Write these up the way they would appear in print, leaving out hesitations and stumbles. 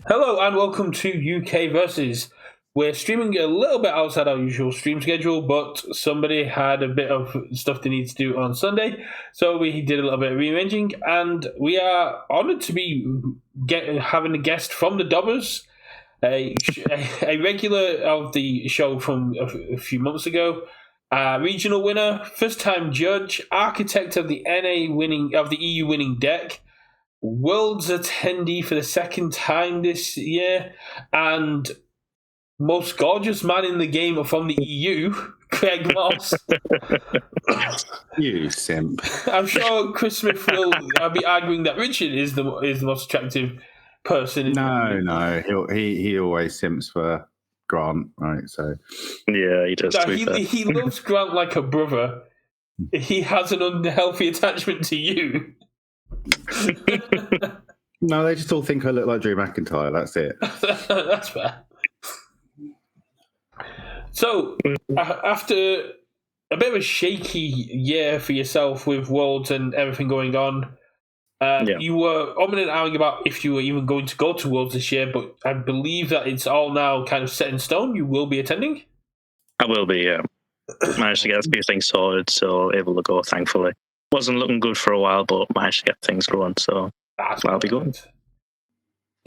Hello and welcome to UK Versus. We're streaming a little bit outside our usual stream schedule, but somebody had a bit of stuff they need to do on Sunday, so we did a little bit of rearranging, and we are honoured to be having a guest from the Dobbers, a regular of the show from a few months ago, regional winner, first-time judge, architect of the EU winning deck. Worlds attendee for the second time this year, and most gorgeous man in the game from the EU, Craig Moss. You simp. I'm sure Chris Smith will be arguing that Richard is the most attractive person. No, he always simps for Grant, right? So yeah, he does. He loves Grant like a brother. He has an unhealthy attachment to you. No, they just all think I look like Drew McIntyre. That's it. That's fair. So, after a bit of a shaky year for yourself with Worlds and everything going on, you were umming and about if you were even going to go to Worlds this year, but I believe that it's all now kind of set in stone. You will be attending? I will be, yeah. Managed to get a few things sorted, so able to go, thankfully. Wasn't looking good for a while, but managed to get things going, so I'll be going.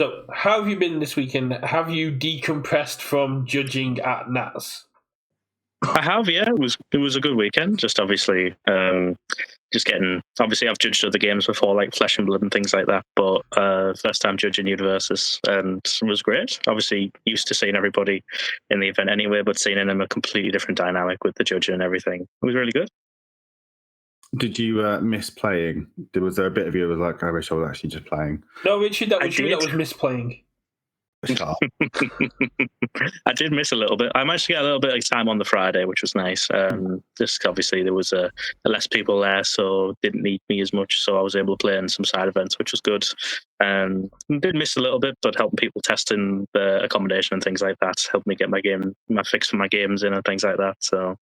So, how have you been this weekend? Have you decompressed from judging at Nats? I have, yeah. It was a good weekend. Just obviously, obviously I've judged other games before, like Flesh and Blood and things like that, but first time judging Universus, and it was great. Obviously used to seeing everybody in the event anyway, but seeing them a completely different dynamic with the judging and everything. It was really good. Did you miss playing? Was there a bit of you that was like, I wish I was actually just playing? No, Richard, that was you that was misplaying. I did miss a little bit. I managed to get a little bit of time on the Friday, which was nice. Just obviously there was less people there, so didn't need me as much. So I was able to play in some side events, which was good. Did miss a little bit, but helping people testing the accommodation and things like that helped me get my fix for my games in and things like that. So.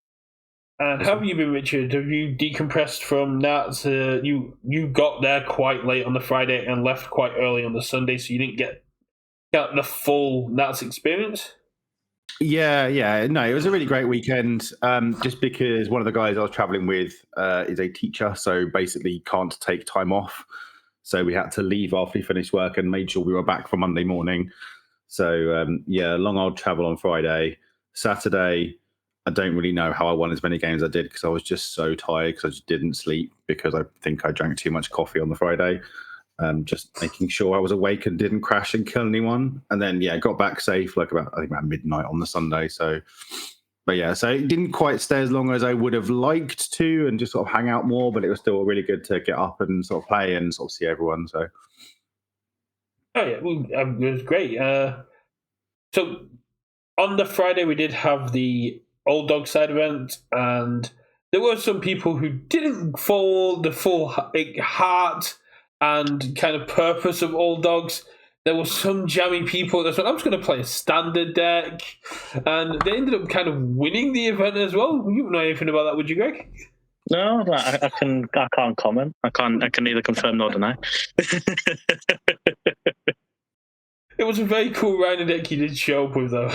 And how have you been, Richard? Have you decompressed from Nats? You got there quite late on the Friday and left quite early on the Sunday, so you didn't get the full Nats experience? Yeah. No, it was a really great weekend. Just because one of the guys I was traveling with is a teacher, so basically can't take time off. So we had to leave after we finished work and made sure we were back for Monday morning. So long old travel on Friday. Saturday, I don't really know how I won as many games as I did because I was just so tired because I just didn't sleep because I think I drank too much coffee on the Friday. Just making sure I was awake and didn't crash and kill anyone. And then, got back safe about midnight on the Sunday. So it didn't quite stay as long as I would have liked to and just sort of hang out more, but it was still really good to get up and sort of play and sort of see everyone. So. Oh, yeah, it was great. So on the Friday, we did have the Old Dog side event, and there were some people who didn't follow the full heart and kind of purpose of Old Dogs. There were some jammy people that said, I'm just going to play a standard deck, and they ended up kind of winning the event as well. You don't know anything about that, would you, Greg? No, I can't comment. I can neither confirm nor deny. It was a very cool random deck you did show up with, though.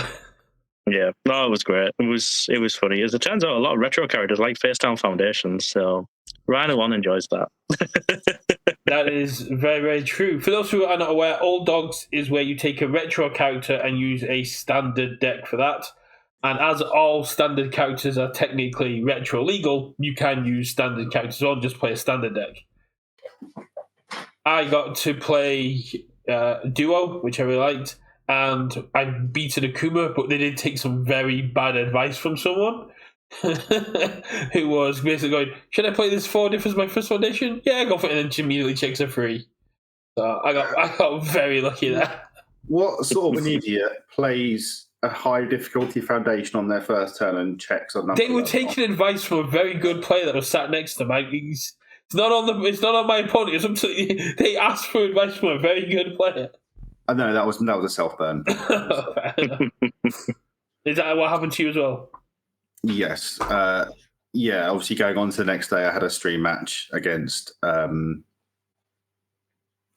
Yeah, no, it was great. It was funny. As it turns out, a lot of retro characters like Face Down Foundations, so Rhino 1 enjoys that. That is very, very true. For those who are not aware, Old Dogs is where you take a retro character and use a standard deck for that. And as all standard characters are technically retro legal, you can use standard characters or just play a standard deck. I got to play Duo, which I really liked, and I beat an Akuma, but they did take some very bad advice from someone who was basically going, should I play this 4 diff as my first foundation? Yeah, go for it, and then she immediately checks a 3. So I got very lucky there. What sort of an idiot plays a high difficulty foundation on their first turn and checks on nothing? They were taking advice from a very good player that was sat next to them. It's not on my opponent. They asked for advice from a very good player. I know that was a self burn. Is that what happened to you as well? Yes. Obviously going on to the next day, I had a stream match against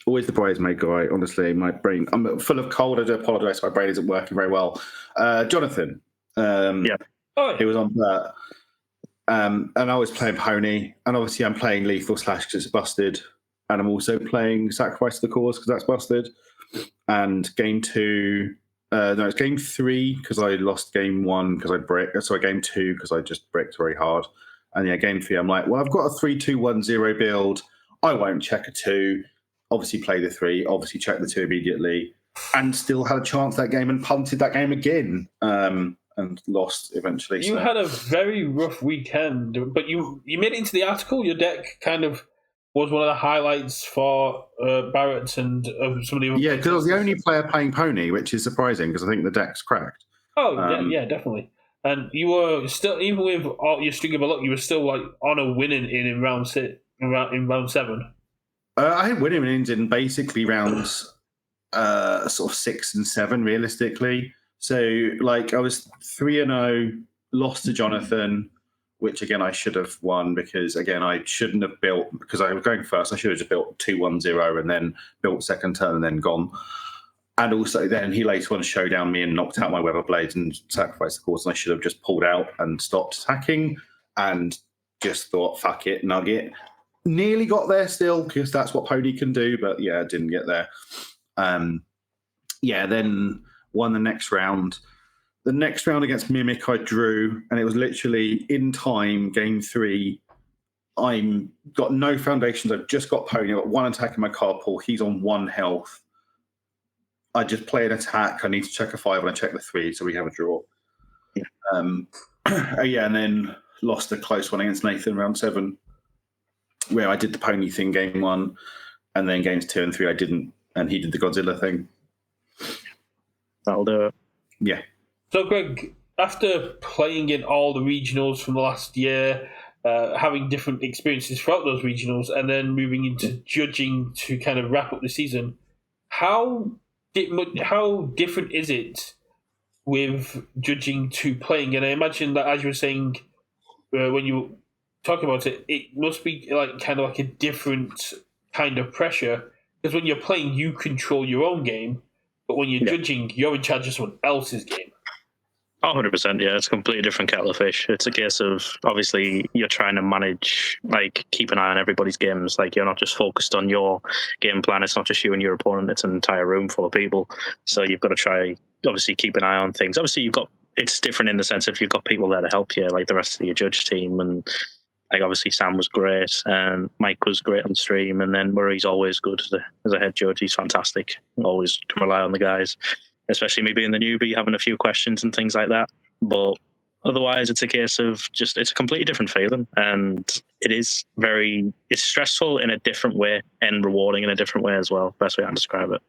Always the bridesmaid guy. Honestly, my brain. I'm full of cold. I do apologise. My brain isn't working very well. Jonathan. Yeah. Oh, He was on that. And I was playing Pony, and obviously I'm playing Lethal Slash because it's busted, and I'm also playing Sacrifice of the Cause because that's busted. And game 2, no, it's game 3 because I lost game 1 because I bricked. Sorry, game 2 because I just bricked very hard. And yeah, game 3, I'm like, well, I've got a 3-2-1-0 build. I won't check a 2. Obviously, play the 3. Obviously, check the 2 immediately, and still had a chance that game and punted that game again. And lost eventually. You had a very rough weekend, but you made it into the article. Your deck kind of was one of the highlights for Barrett and some of the other Yeah, because I was the players. only player playing Pony, which is surprising because I think the deck's cracked. Oh, yeah, definitely. And you were still, even with all your string of luck, you were still like on a winning in round 6, in round 7. I had winning innings in basically rounds sort of 6 and 7, realistically. So, like, I was 3-0, lost to Jonathan, which again I should have won because again I shouldn't have built because I was going first. I should have just built 2-1-0 and then built second turn and then gone. And also, then he later on showdown me and knocked out my Weather Blades and sacrificed the cause. And I should have just pulled out and stopped attacking and just thought, fuck it, nugget. Nearly got there still because that's what Pony can do, but yeah, didn't get there. Then won the next round. The next round against Mimic, I drew, and it was literally in time, game 3. I'm got no foundations. I've just got Pony. I've got 1 attack in my card pool. He's on 1 health. I just play an attack. I need to check a 5 and I check the 3, so we have a draw. Yeah. And then lost a close one against Nathan round 7, where I did the Pony thing game 1, and then games 2 and 3 I didn't, and he did the Godzilla thing. That'll do it. Yeah. So, Greg, after playing in all the regionals from the last year, having different experiences throughout those regionals, and then moving into judging to kind of wrap up the season, how different is it with judging to playing? And I imagine that, as you were saying when you talk about it, it must be like kind of like a different kind of pressure because when you're playing, you control your own game, but when you're judging, you're in charge of someone else's game. 100%, yeah. It's a completely different kettle of fish. It's a case of, obviously, you're trying to manage, like, keep an eye on everybody's games. Like, you're not just focused on your game plan. It's not just you and your opponent. It's an entire room full of people. So you've got to try, obviously, keep an eye on things. Obviously, it's different in the sense of you've got people there to help you, like the rest of your judge team. And, like, obviously, Sam was great, and Mike was great on stream. And then Murray's always good as a head judge. He's fantastic. Always can rely on the guys. Especially me being the newbie, having a few questions and things like that. But otherwise, it's a case of just, it's a completely different feeling. And it's stressful in a different way and rewarding in a different way as well. Best way I can describe it.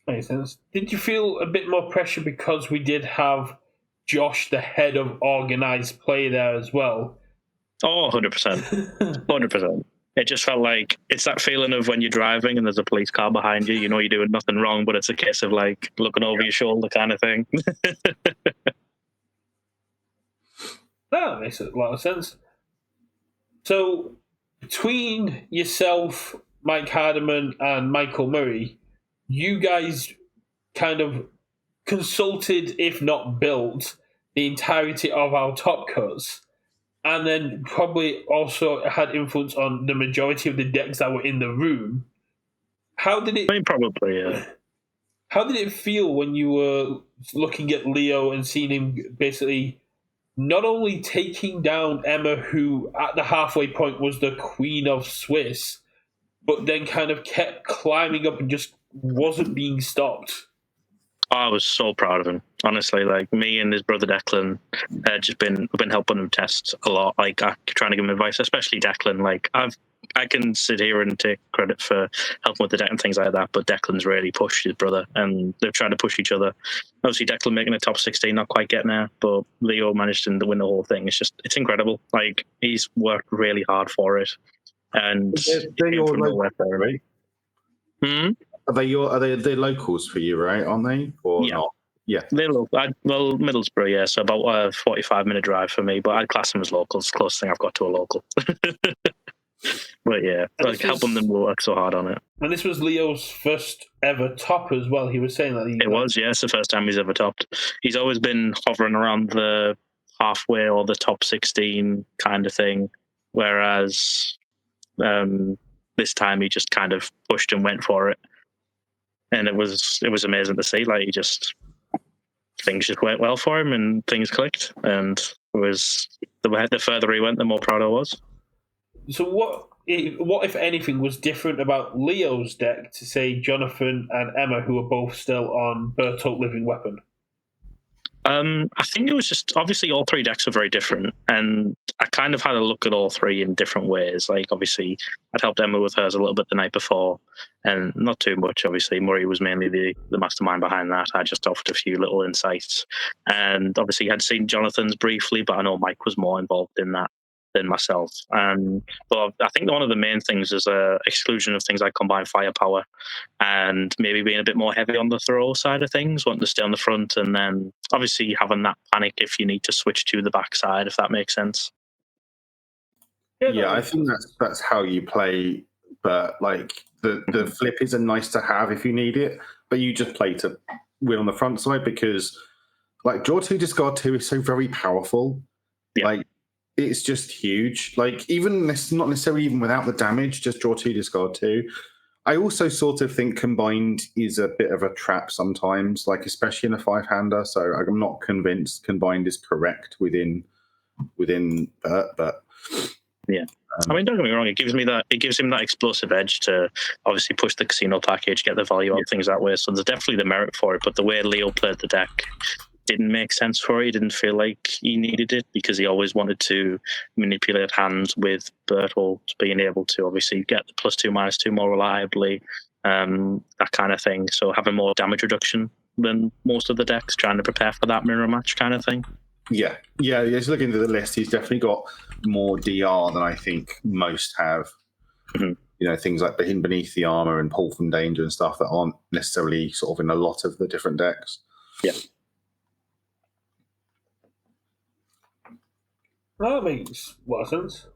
Makes sense. Did you feel a bit more pressure because we did have Josh, the head of organised play, there as well? Oh, 100%. 100%. It just felt like it's that feeling of when you're driving and there's a police car behind you, you know you're doing nothing wrong, but it's a case of like looking over your shoulder kind of thing. That makes a lot of sense. So, between yourself, Mike Hardiman, and Michael Murray, you guys kind of consulted, if not built, the entirety of our top cuts. And then probably also had influence on the majority of the decks that were in the room. How did it? I mean, probably, yeah. How did it feel when you were looking at Leo and seeing him basically not only taking down Emma, who at the halfway point was the Queen of Swiss, but then kind of kept climbing up and just wasn't being stopped? I was so proud of him, honestly. Like, me and his brother Declan had just been helping him test a lot, like trying to give him advice, especially Declan. Like, I can sit here and take credit for helping with the deck and things like that, but Declan's really pushed his brother, and they've tried to push each other. Obviously, Declan making a top 16, not quite getting there, but Leo managed to win the whole thing. It's incredible. Like, he's worked really hard for it, and they're your nowhere, right? Are they locals for you, right? Aren't they? Or yeah. Not? Yeah. They're local. Middlesbrough, yeah. So about a 45-minute drive for me, but I'd class them as locals. Closest thing I've got to a local. But yeah, And like helping them work so hard on it. And this was Leo's first ever top as well. He was saying that it was, yeah, it's the first time he's ever topped. He's always been hovering around the halfway or the top 16 kind of thing, whereas this time he just kind of pushed and went for it, and it was amazing to see. Like things just went well for him, and things clicked, and it was the further he went, the more proud I was. So what if anything was different about Leo's deck to say Jonathan and Emma, who are both still on Bertolt Living Weapon? I think it was just obviously all three decks are very different, and I kind of had a look at all three in different ways. Like obviously, I'd helped Emma with hers a little bit the night before, and not too much. Obviously, Murray was mainly the mastermind behind that. I just offered a few little insights, and obviously, I'd seen Jonathan's briefly, but I know Mike was more involved in that than myself. But I think one of the main things is exclusion of things like combined firepower, and maybe being a bit more heavy on the throw side of things, wanting to stay on the front, and then obviously having that panic if you need to switch to the backside, if that makes sense. Yeah, I think that's how you play, but like the flip is a nice to have if you need it, but you just play to win on the front side because like draw 2, discard 2 is so very powerful. Yeah. Like it's just huge. Like even not necessarily even without the damage, just draw 2, discard 2. I also sort of think combined is a bit of a trap sometimes, like especially in a 5-hander. So I'm not convinced combined is correct within Bert, but yeah. I mean, don't get me wrong. It gives him that explosive edge to obviously push the casino package, get the value out things that way. So there's definitely the merit for it. But the way Leo played the deck didn't make sense for it. He didn't feel like he needed it because he always wanted to manipulate hands with Bertolt being able to obviously get the +2/-2 more reliably, that kind of thing. So having more damage reduction than most of the decks, trying to prepare for that mirror match kind of thing. Yeah. Just looking at the list, he's definitely got more DR than I think most have. Mm-hmm. You know, things like Hidden Beneath the Armor and Pull from Danger and stuff that aren't necessarily sort of in a lot of the different decks. Yeah. Well, that makes a lot of sense.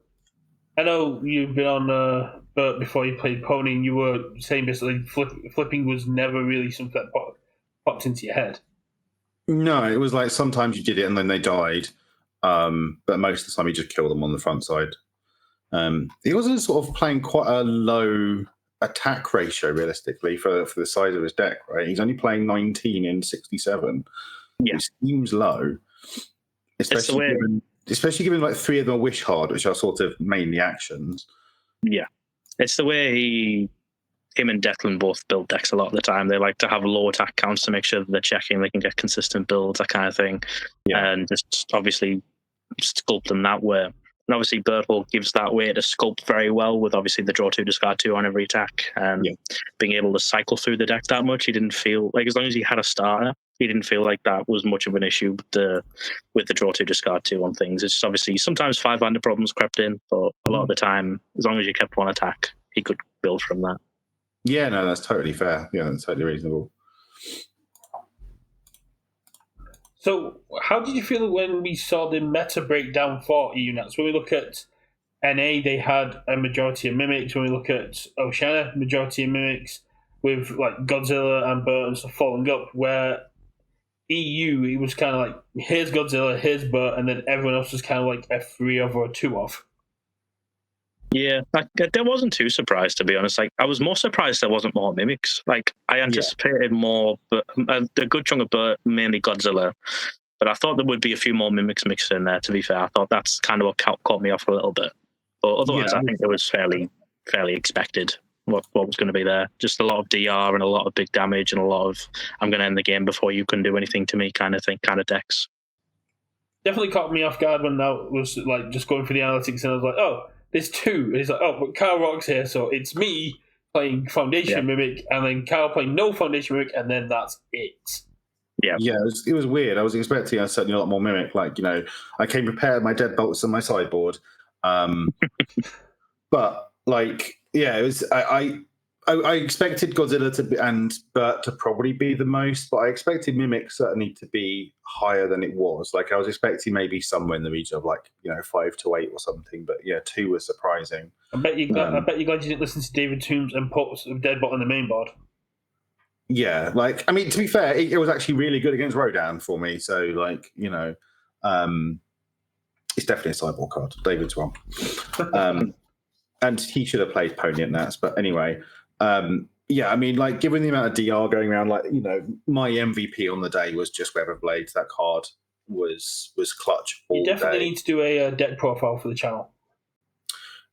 I know you've been on Bert before you played Pony, and you were saying basically flipping was never really something that popped into your head. No, it was like sometimes you did it and then they died, but most of the time you just kill them on the front side. He wasn't sort of playing quite a low attack ratio realistically for the size of his deck, right? He's only playing 19 in 67. Yeah, it seems low, especially given like 3 of them are Wish Hard, which are sort of mainly actions. Yeah, it's the way him and Declan both build decks a lot of the time. They like to have low attack counts to make sure that they're checking, they can get consistent builds, that kind of thing. Yeah. And just obviously sculpt them that way. And obviously Bertolt gives that way to sculpt very well with obviously the draw 2, discard 2 on every attack. And being able to cycle through the deck that much, he didn't feel like, as long as he had a starter, he didn't feel like that was much of an issue with the draw 2, discard 2 on things. It's just obviously sometimes 5-hander problems crept in, but a lot of the time, as long as you kept one attack, he could build from that. Yeah, no, that's totally fair. Yeah, that's totally reasonable. So, how did you feel when we saw the meta breakdown for EU Nats? When we look at NA, they had a majority of mimics. When we look at Oceania, majority of mimics, with like Godzilla and Bert and stuff falling up. Where EU, it was kind of like, here's Godzilla, here's Bert, and then everyone else was kind of like a 3 of or a 2 of. Yeah, I wasn't too surprised, to be honest. Like, I was more surprised there wasn't more mimics. Like, I anticipated more, but a good chunk of Bert, mainly Godzilla. But I thought there would be a few more mimics mixed in there, to be fair. I thought that's kind of what caught me off a little bit. But otherwise, I think it was fairly expected what was going to be there. Just a lot of DR and a lot of big damage and a lot of, I'm going to end the game before you can do anything to me kind of thing, kind of decks. Definitely caught me off guard when that was like just going through the analytics, and I was like, oh, there's 2. And it's like, oh, but Kyle Rock's here, so it's me playing Foundation Mimic, and then Kyle playing no Foundation Mimic, and then that's it. Yeah, it was weird. I was expecting certainly a lot more Mimic. Like, you know, I came prepared, my Deadbolts and my sideboard. But like, yeah, it was. I expected Godzilla to be, and Bert to probably be the most, but I expected Mimic certainly to be higher than it was. Like I was expecting maybe somewhere in the region of 5 to 8 or something. But yeah, 2 was surprising. I bet you're glad you didn't listen to David Toombs and put Deadbot on the main board. Yeah, to be fair, it was actually really good against Rodan for me. So it's definitely a sideboard card. David's wrong. And he should have played Pony at Nats. But anyway, given the amount of DR going around, my MVP on the day was just Weatherblades. That card was clutch all You definitely day. need to do a deck profile for the channel.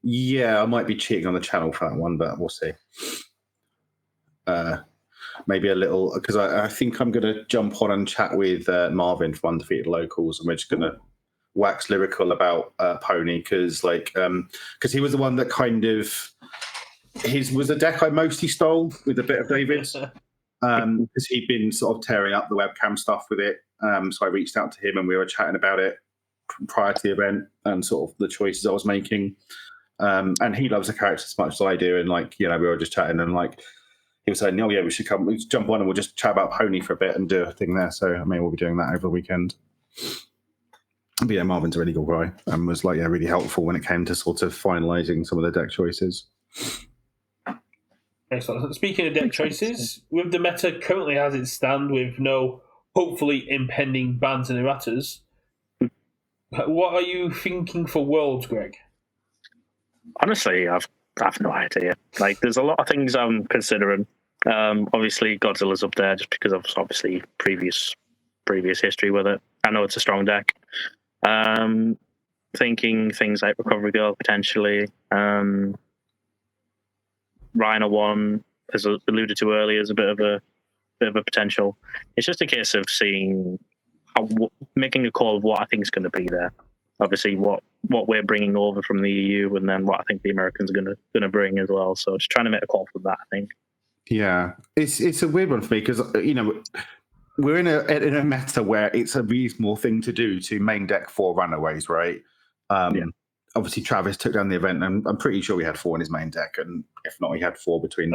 Yeah, I might be cheating on the channel for that one, but we'll see. Maybe a little, because I think I'm going to jump on and chat with Marvin from Undefeated Locals, and we're just going to wax lyrical about Pony, because he was the one that kind of was the deck I mostly stole with a bit of David's, because he'd been sort of tearing up the webcam stuff with it. So I reached out to him and we were chatting about it prior to the event and sort of the choices I was making. And he loves the character as much as I do, and we were just chatting, and he was saying, "Oh yeah, we should jump on and we'll just chat about Pony for a bit and do a thing there." So I mean, we'll be doing that over the weekend. But yeah, Marvin's a really good guy and was really helpful when it came to sort of finalising some of the deck choices. Excellent. Speaking of deck choices, with the meta currently as it stands, with no hopefully impending bans and erratas, what are you thinking for Worlds, Greg? Honestly, I've no idea. There's a lot of things I'm considering. Obviously, Godzilla's up there just because of obviously previous history with it. I know it's a strong deck. Thinking things like Recovery Girl potentially. Rhino 1, as alluded to earlier, is a bit of a potential. It's just a case of seeing making a call of what I think is going to be there. Obviously, what we're bringing over from the EU, and then what I think the Americans are going to bring as well. So just trying to make a call for that, I think. Yeah, it's a weird one for me because we're in a meta where it's a reasonable thing to do to main deck 4 runaways, right? Obviously, Travis took down the event, and I'm pretty sure we had 4 in his main deck, and if not, he had 4 between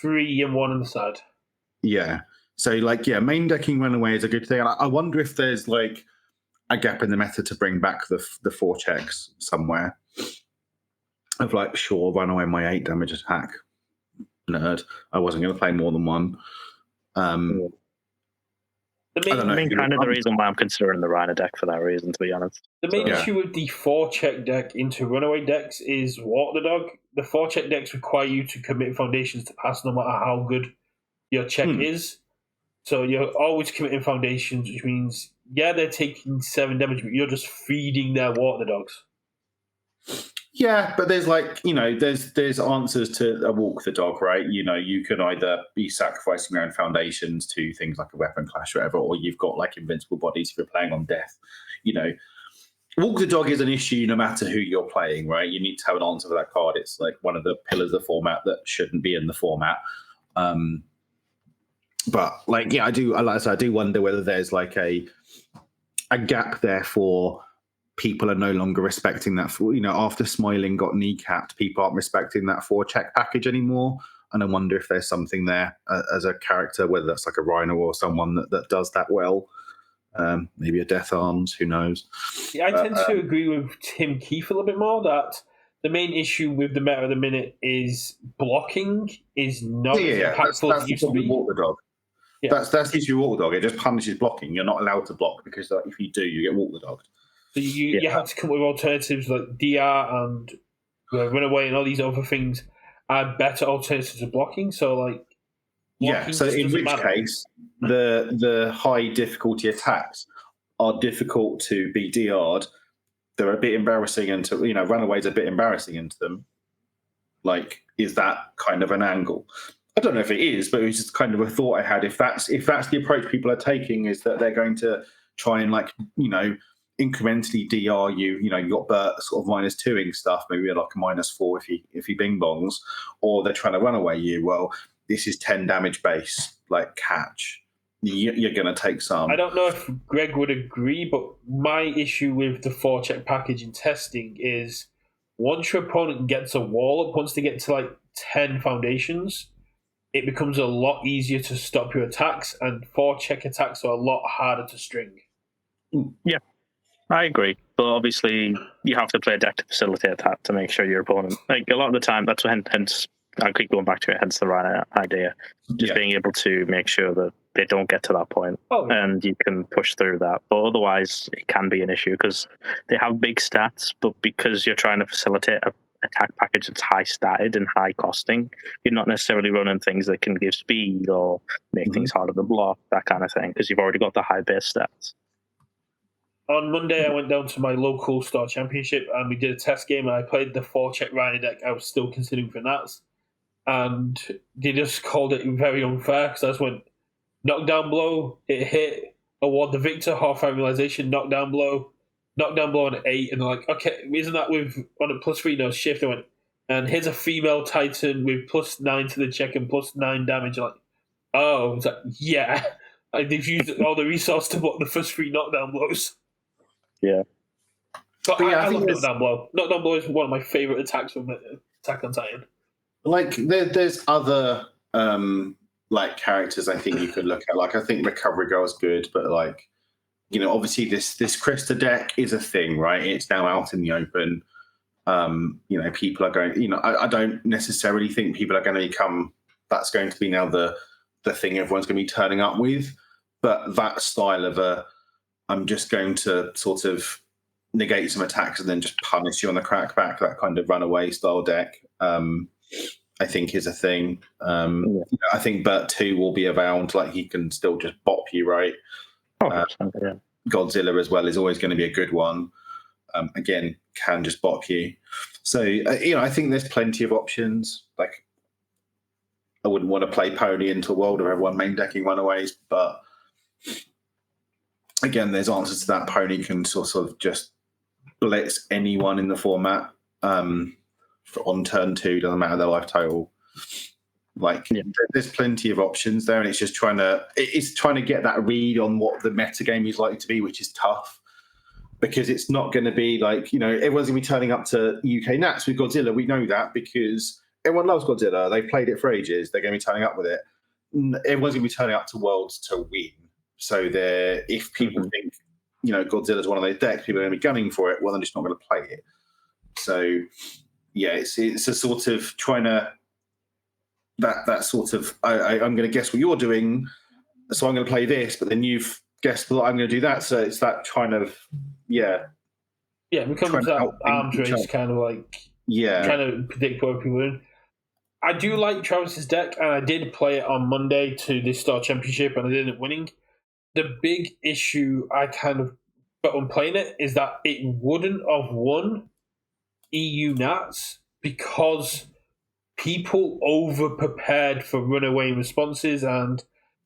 3 and 1 on the side. Yeah. So, main decking runaway is a good thing. And I wonder if there's a gap in the meta to bring back the 4 checks somewhere. Of sure, run away my 8 damage attack. Nerd. I wasn't going to play more than 1. The reason why I'm considering the Rhino deck for that reason, to be honest. The main issue with the 4-check deck into runaway decks is Walk the Dog. The 4-check decks require you to commit foundations to pass no matter how good your check is. So you're always committing foundations, which means, they're taking 7 damage, but you're just feeding their Walk the Dogs. Yeah, but there's there's answers to a Walk the Dog, right? You can either be sacrificing your own foundations to things like a weapon clash or whatever, or you've got invincible bodies if you're playing on death. Walk the Dog is an issue no matter who you're playing, right? You need to have an answer for that card. It's one of the pillars of the format that shouldn't be in the format. But I do wonder whether there's a gap there for people are no longer respecting that. After Smiling got kneecapped, people aren't respecting that 4-check package anymore. And I wonder if there's something there as a character, whether that's a Rhino or someone that does that well. Maybe a Death Arms, who knows? Yeah, I tend to agree with Tim Keefe a little bit more that the main issue with the meta at the minute is blocking is not as impactful as it used to be. Walk the Dog. Yeah. That's the issue with Walk the Dog. It just punishes blocking. You're not allowed to block because if you do, you get Walk the Dog. So you have to come up with alternatives like DR and Runaway and all these other things are better alternatives to blocking. So so in which case the high difficulty attacks are difficult to be DR'd. They're a bit embarrassing into Runaway's a bit embarrassing into them. Is that kind of an angle? I don't know if it is, but it was just kind of a thought I had. If that's the approach people are taking, is that they're going to try and incrementally DR you. You got Bert sort of -2ing stuff, maybe a -4 if he bing bongs, or they're trying to run away you. Well, this is 10 damage base, catch. You're going to take some. I don't know if Greg would agree, but my issue with the 4-check package in testing is once your opponent gets a wall up, once they get to 10 foundations, it becomes a lot easier to stop your attacks, and 4-check attacks are a lot harder to string. Yeah, I agree. But obviously, you have to play a deck to facilitate that to make sure your opponent, like a lot of the time, that's hence I keep going back to it. Hence the right idea, just being able to make sure that they don't get to that point, and you can push through that. But otherwise, it can be an issue because they have big stats, but because you're trying to facilitate a attack package that's high statted and high costing, you're not necessarily running things that can give speed or make things harder to block, that kind of thing, because you've already got the high base stats. On Monday, I went down to my local Star Championship and we did a test game, and I played the 4-check Rhino deck. I was still considering for Nats, and they just called it very unfair because I just went knockdown blow, it hit, award the victor, half-fight realization, knockdown blow on 8, and they're like, okay, isn't that with on a +3? No, shift. I went, and here's a female Titan with +9 to the check and +9 damage. I'm like, oh, it's like, yeah, like they've used all the resource to block the first 3 knockdown blows. Yeah. But I love knockdown blow. Knockdown blow is one of my favorite attacks from Attack on Titan. Like there's other like characters I think you could look at. Like I think Recovery Girl is good, but like, you know, obviously this Krista deck is a thing, right? It's now out in the open. You know, people are going. You know, I don't necessarily think people are going to become. That's going to be now the thing everyone's going to be turning up with. But that style of I'm just going to sort of negate some attacks and then just punish you on the crackback. That kind of runaway style deck. I think is a thing. I think Bert 2 will be around. Like he can still just bop you, right? Godzilla as well is always going to be a good one. Again, can just bop you. So you know, I think there's plenty of options. Like I wouldn't want to play Pony into a world of everyone main decking runaways, but again, there's answers to that. Pony can sort of just blitz anyone in the format. On turn 2, doesn't matter their life total. Like there's plenty of options there, and it's just trying to get that read on what the metagame is likely to be, which is tough because it's not going to be like, you know, everyone's going to be turning up to UK Nats with Godzilla. We know that because everyone loves Godzilla. They've played it for ages. They're going to be turning up with it. Everyone's going to be turning up to Worlds to win. So if people think, you know, Godzilla's one of those decks, people are going to be gunning for it. Well, they're just not going to play it. So yeah, it's a sort of trying to that sort of I'm going to guess what you're doing, so I'm going to play this, but then you've guessed that I'm going to do that. So it's that kind of it becomes that arms race kind of like trying to predict where people are in. I do like Travis's deck, and I did play it on Monday to this Star Championship, and I ended up winning. The big issue I kind of got on playing it is that it wouldn't have won EU Nats because people over prepared for runaway responses, and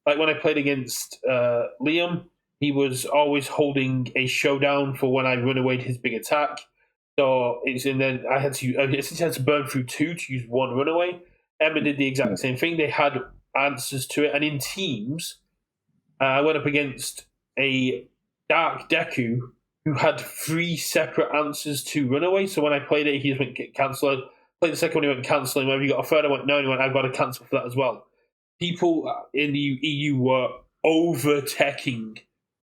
like when I played against Liam, he was always holding a showdown for when I run away his big attack. So then I essentially had to burn through 2 to use 1 runaway. Emma did the exact same thing. They had answers to it, and in teams, I went up against a Dark Deku who had 3 separate answers to runaway. So when I played it, he just went cancel. Played the second one, he went cancelling. Whenever you got a third, I went no, and he went, I've got to cancel for that as well. People in the EU were over-teching,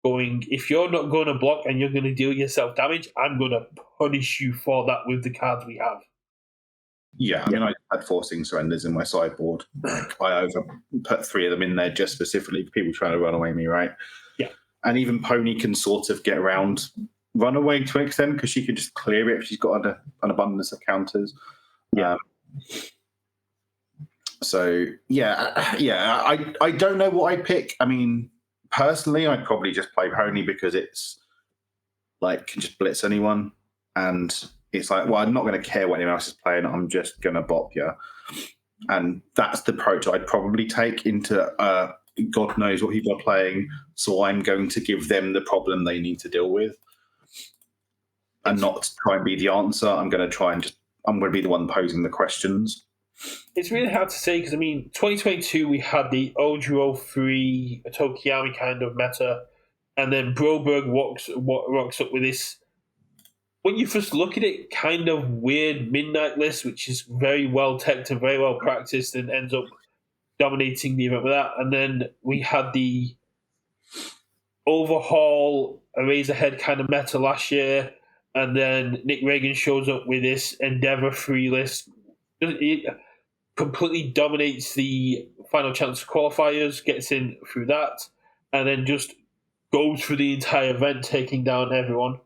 going, if you're not going to block and you're going to deal yourself damage, I'm going to punish you for that with the cards we have. Yeah, I mean, I had forcing surrenders in my sideboard. I put 3 of them in there just specifically for people trying to run away me, right? Yeah. And even Pony can sort of get around runaway to an extent because she can just clear it if she's got an abundance of counters. Yeah. I don't know what I'd pick. I mean, personally, I'd probably just play Pony because it's like can just blitz anyone, and it's like, well, I'm not going to care what anyone else is playing. I'm just going to bop you, and that's the approach I'd probably take into. God knows what people are playing, so I'm going to give them the problem they need to deal with, and not try and be the answer. I'm going to be the one posing the questions. It's really hard to say because, I mean, 2022 we had the Ojo 3 Tokiyami kind of meta, and then Broberg rocks up with this when you first look at it, kind of weird midnight list, which is very well teched and very well practiced, and ends up dominating the event with that. And then we had the overhaul Eraserhead kind of meta last year, and then Nick Reagan shows up with this Endeavor free list. It completely dominates the final chance qualifiers, gets in through that, and then just goes through the entire event, taking down everyone,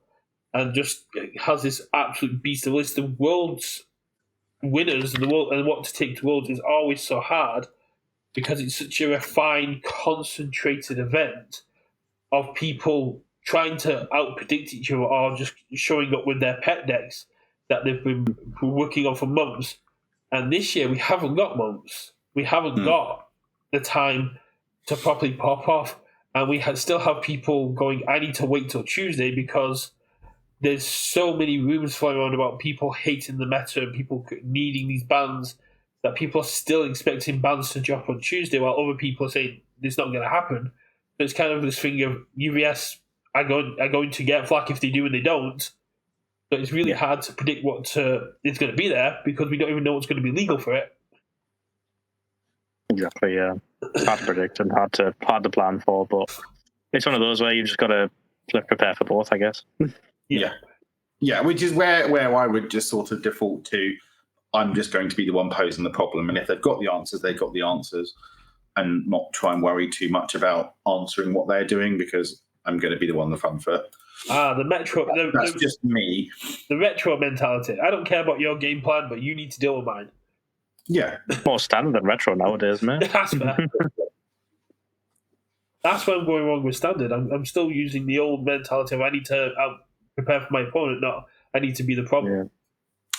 and just has this absolute beast of list. The world's winners and the world and what to take to worlds is always so hard because it's such a refined, concentrated event of people trying to outpredict each other or just showing up with their pet decks that they've been working on for months. And this year we haven't got months. We haven't got the time to properly pop off. And we still have people going, I need to wait till Tuesday because there's so many rumors flying around about people hating the meta and people needing these bans that people are still expecting bans to drop on Tuesday while other people are saying it's not going to happen. But it's kind of this thing of UVS are going to get flack if they do and they don't. So it's really hard to predict what is going to be there because we don't even know what's going to be legal for it. Exactly, yeah. Hard to predict and hard to plan for, but it's one of those where you've just got to prepare for both, I guess. Yeah, which is where I would just sort of default to, I'm just going to be the one posing the problem. And if they've got the answers, they've got the answers, and not try and worry too much about answering what they're doing because I'm going to be the one on the front foot. The Metro. That's just me. The retro mentality. I don't care about your game plan, but you need to deal with mine. Yeah. More standard than retro nowadays, man. That's fair. That's where I'm going wrong with standard. I'm still using the old mentality of I need to prepare for my opponent, not I need to be the problem. Yeah.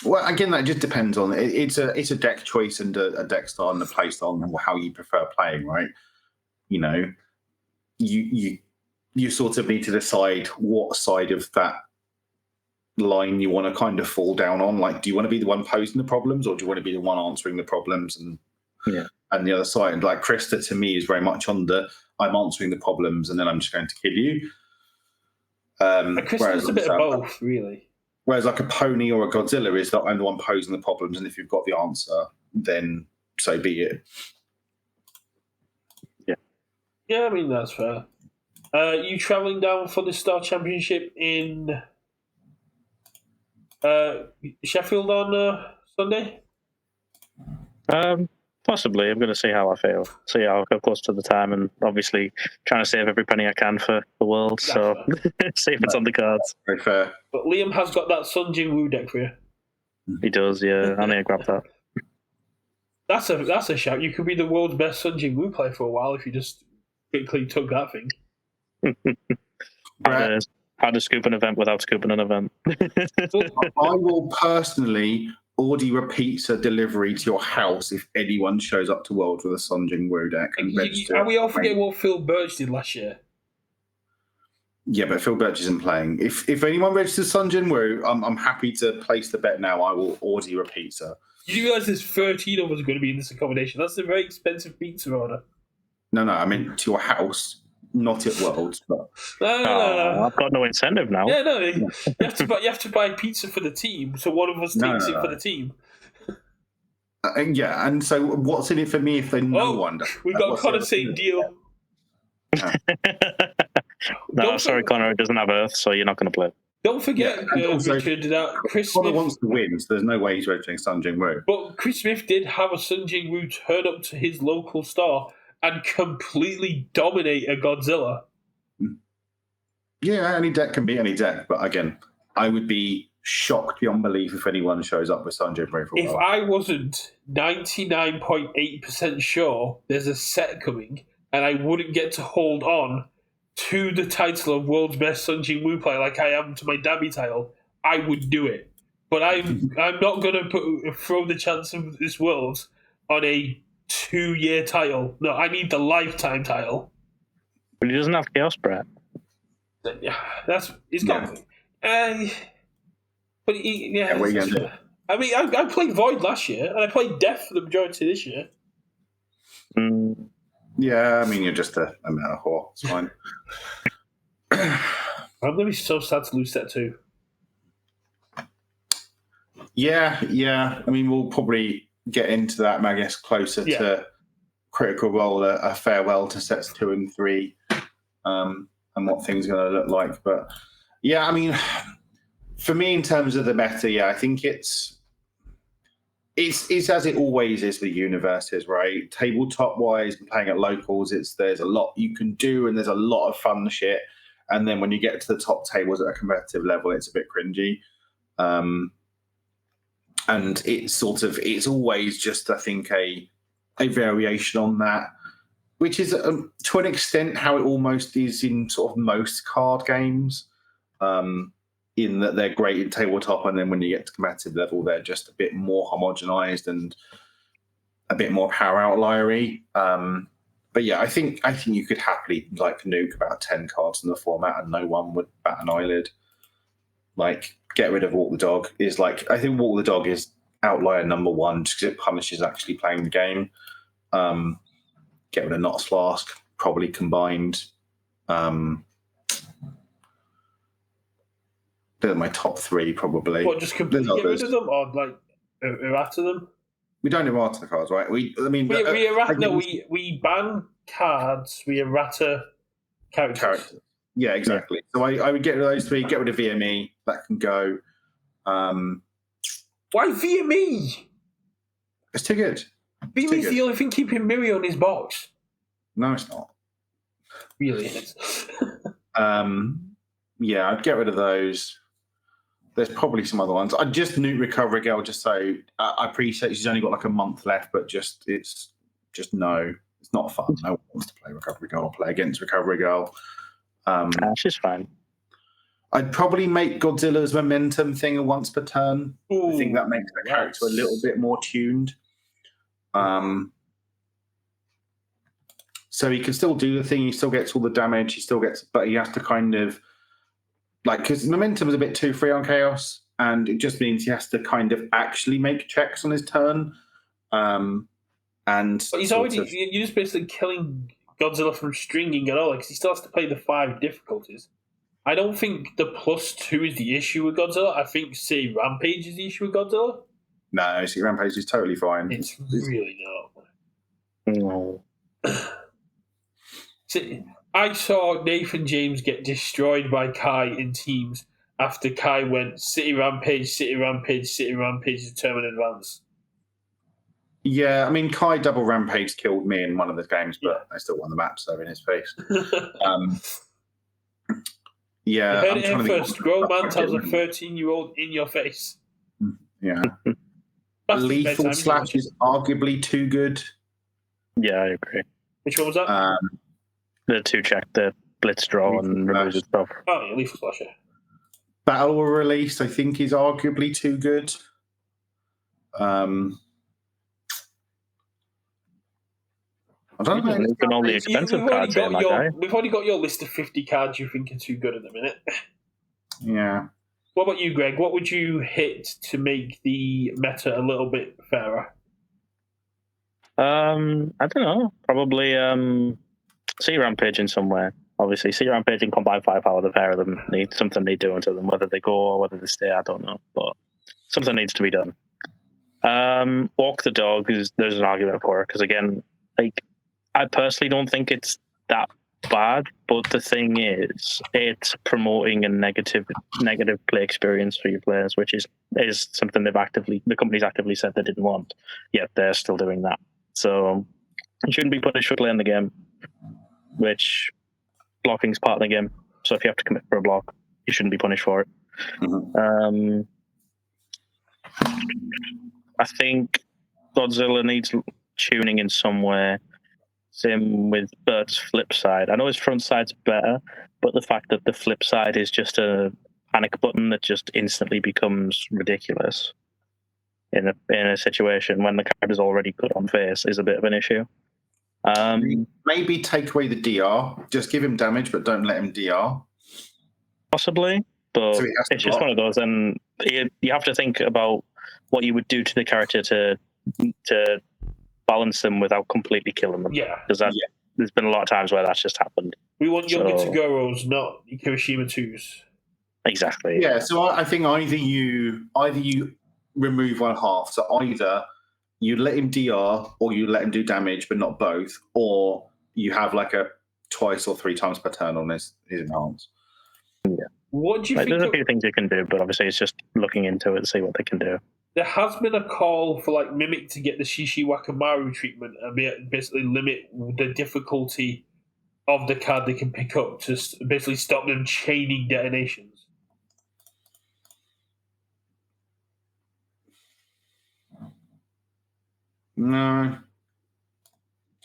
Well, again, that just depends on it's a deck choice and a deck style and a play style and how you prefer playing, right? You know, you sort of need to decide what side of that line you want to kind of fall down on. Like, do you want to be the one posing the problems, or do you want to be the one answering the problems? And the other side, like Krista, to me, is very much on the I'm answering the problems and then I'm just going to kill you. Krista's a bit of both, really. Whereas like a Pony or a Godzilla is that I'm the one posing the problems, and if you've got the answer, then so be it. Yeah, I mean, that's fair. You travelling down for the Star Championship in Sheffield on Sunday? Possibly. I'm going to see how I feel. See how I go close to the time, and obviously trying to save every penny I can for the world. That's so see if it's on the cards. Very fair. But Liam has got that Sun Jin Woo deck for you. He does, yeah. I need to grab that. That's a shout. You could be the world's best Sun Jin Woo player for a while if you just quickly took that thing. How to scoop an event without scooping an event. I will personally order a pizza delivery to your house if anyone shows up to World with a Sun Jin Woo deck. And we all forget what Phil Birch did last year. Yeah, but Phil Birch isn't playing. If anyone registers Sun Jin Woo, I'm happy to place the bet now. I will order you a pizza. You do realise there's 13 of us going to be in this accommodation. That's a very expensive pizza order. No, I mean to your house, not at Worlds. But... No. I've got no incentive now. Yeah, no. You have to buy pizza for the team, so one of us takes it for the team. Yeah, and so what's in it for me if they no one does? We've got Connor saying deal. No, sorry, Connor, it doesn't have Earth, so you're not going to play. Don't forget, Richard, that Chris Connor Smith wants to win, so there's no way he's registering Sun Jin Woo. But Chris Smith did have a Sun Jin Woo turn up to his local store and completely dominate a Godzilla. Yeah, any deck can be any deck, but again, I would be shocked beyond belief if anyone shows up with Sun Jin Woo. If I wasn't 99.8% sure there's a set coming and I wouldn't get to hold on to the title of World's Best Sun Jin Woo player like I am to my Dabby title, I would do it. But I'm not going to throw the chance of this Worlds on a 2-year title. No, I need the lifetime title. But he doesn't have Chaos Brat. He's got. But what are you going to do? I mean, I played Void last year, and I played Death for the majority of this year. Yeah, I mean, you're just a meta whore. It's fine. I'm going to be so sad to lose set 2. Yeah. I mean, we'll probably get into that, I guess, closer to Critical Role, a farewell to sets 2 and 3, and what things are going to look like. But yeah, I mean, for me, in terms of the meta, I think it's as it always is with Universes, right? Tabletop wise, playing at locals, there's a lot you can do, and there's a lot of fun shit. And then when you get to the top tables at a competitive level, it's a bit cringy. And it's always just, I think, a variation on that, which is to an extent how it almost is in sort of most card games, in that they're great in tabletop, and then when you get to competitive level, they're just a bit more homogenized and a bit more power outliery. But yeah, I think you could happily nuke about 10 cards in the format, and no one would bat an eyelid. Get rid of Walk the Dog is I think Walk the Dog is outlier number 1 just because it punishes actually playing the game. Get rid of Knots Flask, probably combined. They're my top 3, probably. What, just completely get rid of them, or errata them? We don't errata the cards, right? We ban cards. We errata characters. Yeah, exactly. So I would get rid of those 3. Get rid of VME. That can go. Why VME? It's too good. VME's the only thing keeping Miri on his box. No, it's not. Really is. Yeah, I'd get rid of those. There's probably some other ones. I'd just nuke Recovery Girl, just so I appreciate she's only got a month left, but it's not fun. No one wants to play Recovery Girl or play against Recovery Girl. She's fine. I'd probably make Godzilla's momentum thing a once per turn. Ooh, I think that makes the character a little bit more tuned. So he can still do the thing. He still gets all the damage. But he has to kind of because momentum is a bit too free on Chaos, and it just means he has to kind of actually make checks on his turn. And but you're just basically killing Godzilla from stringing at all, because he still has to play the 5 difficulties. I don't think the +2 is the issue with Godzilla. I think City Rampage is the issue with Godzilla. No, City Rampage is totally fine. It's really not. No. See, I saw Nathan James get destroyed by Kai in teams after Kai went City Rampage, City Rampage, City Rampage, determine advance. Yeah, I mean, Kai double Rampage killed me in one of the games, but I still won the match, so in his face. Yeah, you heard it here first. Grown man tells a 13-year-old in your face. Yeah. Lethal Slash is arguably too good. Yeah, I agree. Which one was that? The 2-check, the blitz draw and remove stuff. Oh, yeah, Lethal Slash, yeah. Battle Release, I think, is arguably too good. I don't know. It's been all the expensive cards in, we've already got your list of 50 cards you think are too good at the minute. Yeah. What about you, Greg? What would you hit to make the meta a little bit fairer? I don't know. Probably Sea Rampaging somewhere. Obviously, Sea Rampaging combine 5-power. The pair of them something need doing to them. Whether they go or whether they stay, I don't know. But something needs to be done. Walk the Dog there's an argument for it because again, I personally don't think it's that bad. But the thing is, it's promoting a negative play experience for your players, which is something the company's actively said they didn't want. Yet they're still doing that. So you shouldn't be punished for playing the game, which blocking's part of the game. So if you have to commit for a block, you shouldn't be punished for it. Mm-hmm. I think Godzilla needs tuning in somewhere. Same with Bert's flip side. I know his front side's better, but the fact that the flip side is just a panic button that just instantly becomes ridiculous in a situation when the card is already good on face is a bit of an issue. Maybe take away the DR. Just give him damage, but don't let him DR. Possibly, but it's just one of those. And you have to think about what you would do to the character to balance them without completely killing them. Yeah, because there's been a lot of times where that's just happened. We want younger Tagoros, not Kirishima 2s. Exactly. Yeah, so I think either you remove one half. So either you let him DR or you let him do damage, but not both, or you have like a twice or three times per turn on his enhance. What do you think? There's a few things you can do, but obviously it's just looking into it to see what they can do. There has been a call for like Mimic to get the Shishi Wakamaru treatment and basically limit the difficulty of the card they can pick up to basically stop them chaining detonations. No,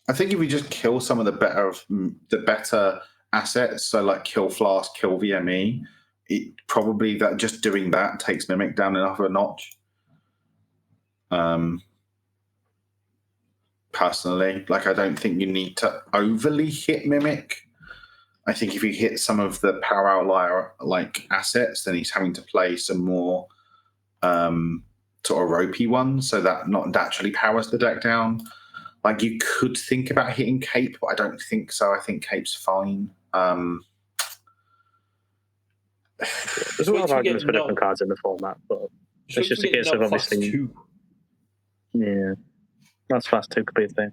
I think if we just kill some of the better assets, so like kill Flask, kill VME, it probably that just doing that takes Mimic down enough of a notch. Personally, like I don't think you need to overly hit Mimic. I think if you hit some of the power outlier like assets, then he's having to play some more sort of ropey ones, so that not naturally powers the deck down. Like you could think about hitting Cape, but I don't think so. I think Cape's fine. There's a lot of arguments for different cards in the format, but it's just a case of obviously. Yeah, that's fast too could be a thing.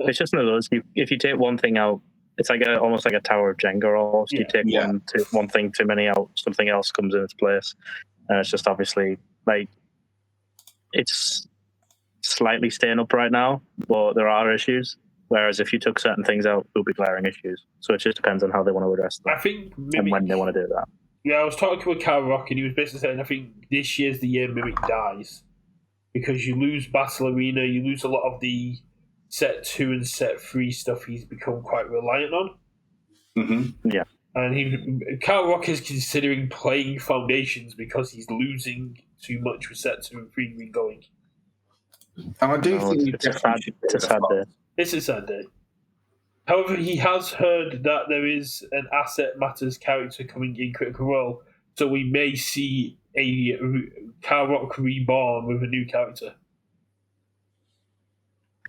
It's just one of those. If you take one thing out, it's like almost like a tower of Jenga. Or you take one thing too many out, something else comes in its place, and it's just obviously like it's slightly staying up right now, but there are issues. Whereas if you took certain things out, there'll be glaring issues. So it just depends on how they want to address them. I think Mimic, and when they want to do that. Yeah, I was talking with Kyle Rock, and he was basically saying, I think this year's the year Mimic dies. Because you lose Battle Arena, you lose a lot of the set 2 and set 3 stuff he's become quite reliant on. Mm-hmm. Yeah. And Kyle Rock is considering playing Foundations because he's losing too much with set 2 and 3 going. And I do think it's a sad day. It's a sad day. However, he has heard that there is an Asset Matters character coming in Critical Role, so we may see a Kyle Rock reborn with a new character.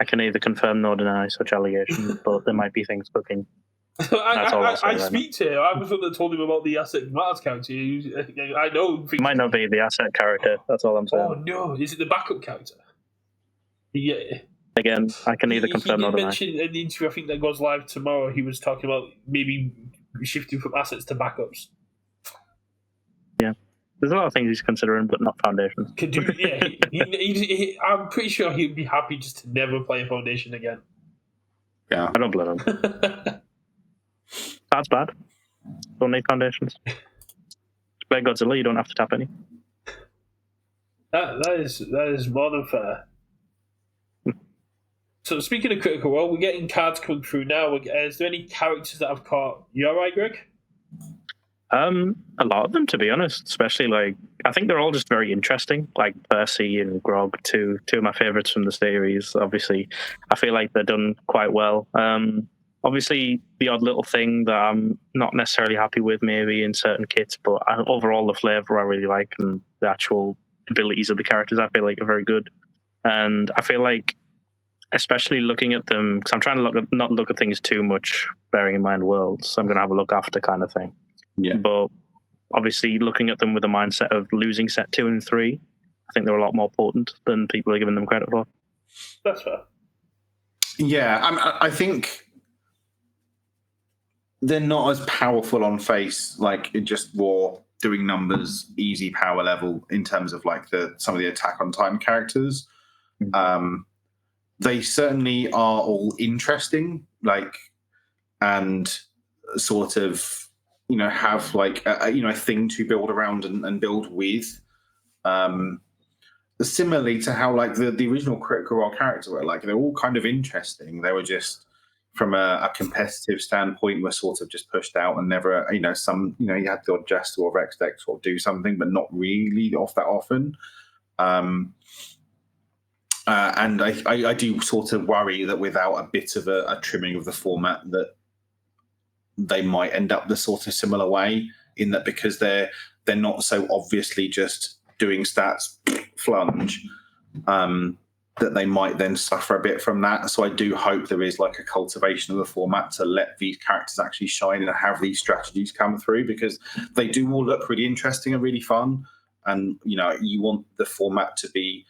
I can neither confirm nor deny such allegations, but there might be things cooking. I speak to him. I was the one that told him about the Asset Matters character. I know. It might not be the Asset character, that's all I'm saying. Oh, no. Is it the backup character? Yeah. Again, I can neither confirm nor deny. He mentioned in the interview, I think that goes live tomorrow, he was talking about maybe shifting from assets to backups. Yeah. There's a lot of things he's considering, but not Foundations. I'm pretty sure he'd be happy just to never play a Foundation again. Yeah. I don't blame him. That's bad. Don't need Foundations. Play Godzilla, you don't have to tap any. That is more than fair. So speaking of Critical Role, we're getting cards coming through now. Is there any characters that have caught your eye, Greg? A lot of them, to be honest. Especially I think they're all just very interesting. Like Percy and Grog, two of my favorites from the series. Obviously, I feel like they're done quite well. Obviously, the odd little thing that I'm not necessarily happy with, maybe in certain kits, but overall the flavor I really like, and the actual abilities of the characters I feel like are very good. And I feel like, especially looking at them, because I'm trying to not look at things too much, bearing in mind worlds, so I'm going to have a look after kind of thing. Yeah. But obviously looking at them with a mindset of losing set 2 and 3, I think they're a lot more potent than people are giving them credit for. That's fair. Yeah, I think they're not as powerful on face, like it just war, doing numbers, easy power level in terms of like some of the Attack on Titan characters. Mm-hmm. They certainly are all interesting, and sort of, have a thing to build around and build with. Similarly to how the original Critical Role characters were, they're all kind of interesting. They were just, from a competitive standpoint, were sort of just pushed out and never, you had the odd Jester or Vex deck or do something, but not really off that often. And I do sort of worry that without a bit of a trimming of the format, that they might end up the sort of similar way, in that because they're not so obviously just doing stats flunge, that they might then suffer a bit from that. So I do hope there is a cultivation of the format to let these characters actually shine and have these strategies come through, because they do all look really interesting and really fun. and you want the format to be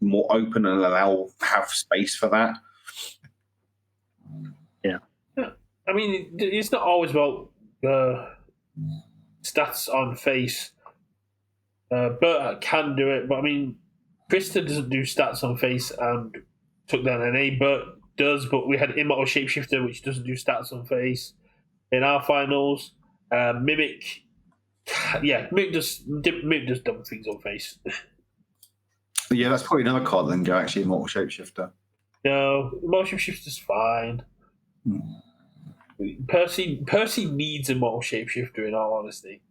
more open and have space for that. Yeah. I mean, it's not always about stats on face. Bert can do it, but I mean, Krista doesn't do stats on face and took down NA. Bert does, but we had Immortal Shapeshifter, which doesn't do stats on face in our finals. Mimic, Mimic does dumb things on face. Yeah, that's probably another card then go, actually, Immortal Shapeshifter. No, Immortal Shapeshifter's fine. Percy needs Immortal Shapeshifter, in all honesty.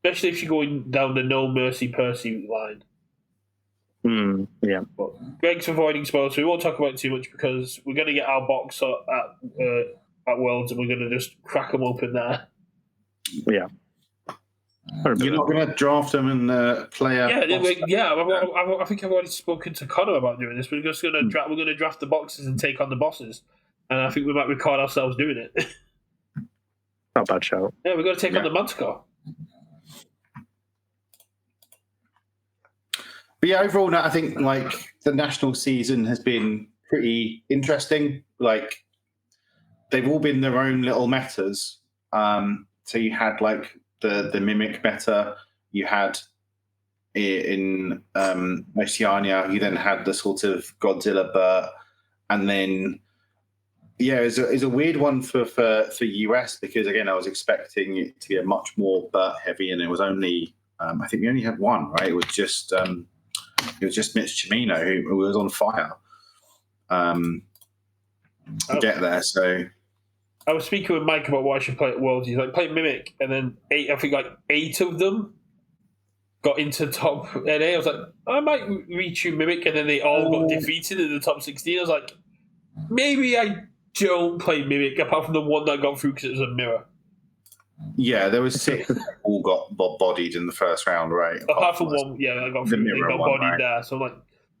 Especially if you're going down the No Mercy Percy line. Yeah. But Greg's avoiding spoilers, so we won't talk about it too much because we're going to get our box at Worlds and we're going to just crack them open there. Yeah. You're not going to draft them and play a I think I've already spoken to Connor about doing this. We're just going to we're going to draft the boxes and take on the bosses, and I think we might record ourselves doing it. Not a bad shout. Yeah, we're going to take on the Manticore. But yeah, overall, I think like the national season has been pretty interesting. Like they've all been their own little metas. So you had like the Mimic meta, you had in Oceania, you then had the sort of Godzilla Burt, and then it's a weird one for US because again I was expecting it to be a much more Burt heavy, and it was only I think we only had one, right? It was just Mitch Cimino who was on fire to get there. So I was speaking with Mike about what I should play at Worlds. He's like, play Mimic, and then eight of them got into top NA. I was like, I might retune Mimic, and then they all got defeated in the top 16. I was like, maybe I don't play Mimic, apart from the one that got through because it was a mirror. Yeah, there was 6 that all got bodied in the first round, right? Apart from one, I got through. They got bodied right there. So I'm like,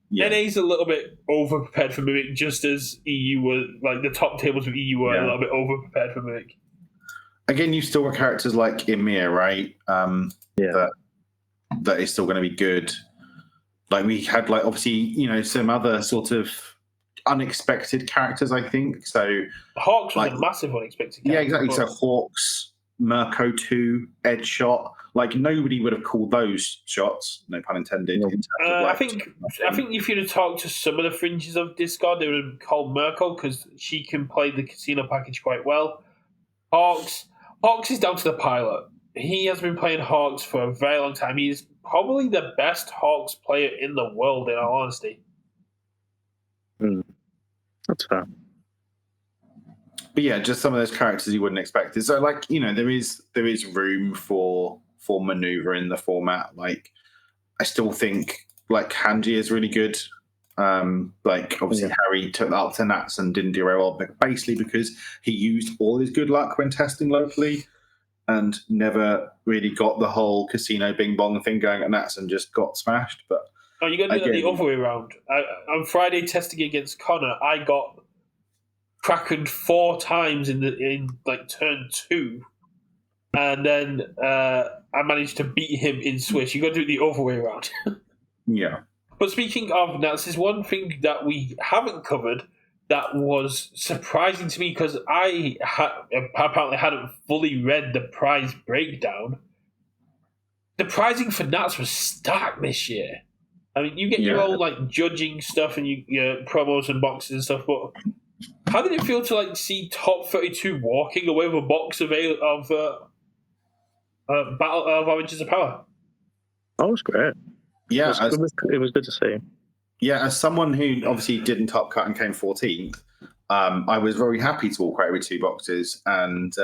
NA's a little bit over prepared for Mimic, just as EU were, like the top tables of EU were a little bit over prepared for Mimic. Again, you still got characters like Emir, right? That is still going to be good. Like we had, like obviously, some other sort of unexpected characters. I think so. Hawks was a massive unexpected character. Yeah, exactly. So Hawks, Mirko 2, Edge Shot. Like nobody would have called those shots, no pun intended. I think if you'd have talked to some of the fringes of Discord, they would have called Mirko because she can play the casino package quite well. Hawks is down to the pilot. He has been playing Hawks for a very long time. He's probably the best Hawks player in the world, in all honesty. That's fair. But yeah, just some of those characters you wouldn't expect. So like, there is room for maneuver in the format. Like I still think like Hanji is really good. Like obviously Harry took that up to Nats and didn't do very well, but basically because he used all his good luck when testing locally and never really got the whole casino bing bong thing going at Nats and just got smashed. But you got to do that the other way around. On Friday testing against Connor, I got Krakened 4 times in turn 2. And then I managed to beat him in Swiss. You got to do it the other way around. Yeah. But speaking of Nats, there's one thing that we haven't covered that was surprising to me because I apparently hadn't fully read the prize breakdown. The prizing for Nats was stark this year. I mean, you get your own like judging stuff and your promos and boxes and stuff, but how did it feel to see top 32 walking away with a box of Battle of Origins of Power? That was great. Yeah, it was good to see. Yeah, as someone who obviously didn't top cut and came 14th, I was very happy to walk away with 2 boxes. And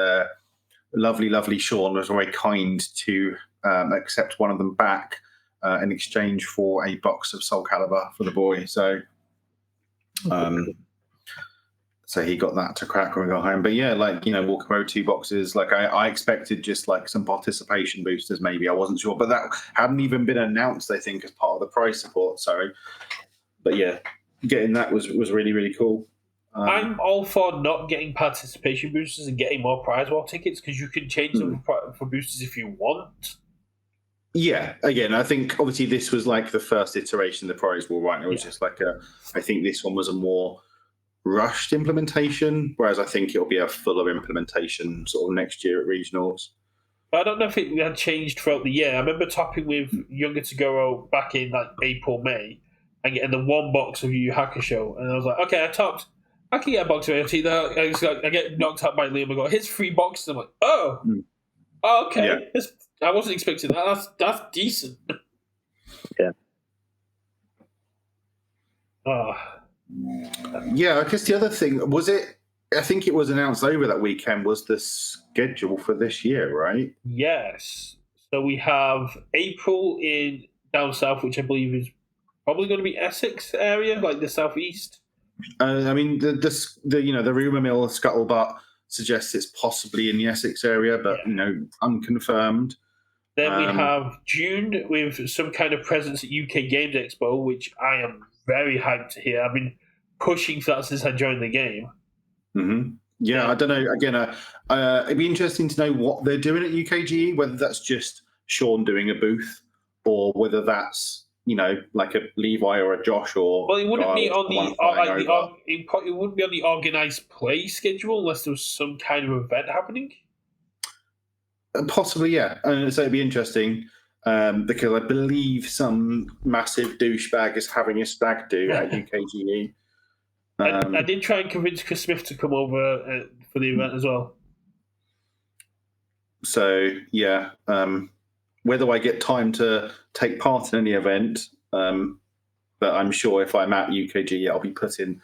lovely Sean was very kind to accept one of them back in exchange for a box of Soul Calibur for the boy. So, so he got that to crack when we got home. But yeah, walk away with 2 boxes. Like I expected just like some participation boosters, maybe. I wasn't sure, but that hadn't even been announced, I think, as part of the prize support. Sorry. But yeah, getting that was really, really cool. I'm all for not getting participation boosters and getting more prize wall tickets because you can change them for boosters if you want. Yeah, again, I think obviously this was like the first iteration of the prize ball, right? And it was just like I think this one was a more rushed implementation, whereas I think it'll be a fuller implementation sort of next year at regionals. But I don't know if it had changed throughout the year. I remember topping with Younger to Go back in like April, May, and getting the one box of Yu Hacker Show, and I was like, okay, I topped. I can get a box of AOT. I get knocked out by Liam. I go, here's 3 boxes. I'm like, oh, okay. Yeah. I wasn't expecting that. That's decent. Yeah. Yeah, I guess the other thing was I think it was announced over that weekend was the schedule for this year, right? Yes. So we have April in down south, which I believe is probably going to be Essex area, like the southeast. I mean, the rumor mill scuttlebutt suggests it's possibly in the Essex area, but unconfirmed. Then we have June with some kind of presence at UK Games Expo, which I am very hyped to hear. I've been pushing for that since I joined the game. Mm-hmm. Yeah, I don't know. Again, it'd be interesting to know what they're doing at UKGE, whether that's just Sean doing a booth or whether that's, like a Levi or a Josh or... Well, it wouldn't be on it wouldn't be on the organised play schedule unless there was some kind of event happening. Possibly, yeah. And so it'd be interesting because I believe some massive douchebag is having a stag do at UKGE. I did try and convince Chris Smith to come over for the event as well. So, yeah, whether I get time to take part in any event, but I'm sure if I'm at UKGE, I'll be put in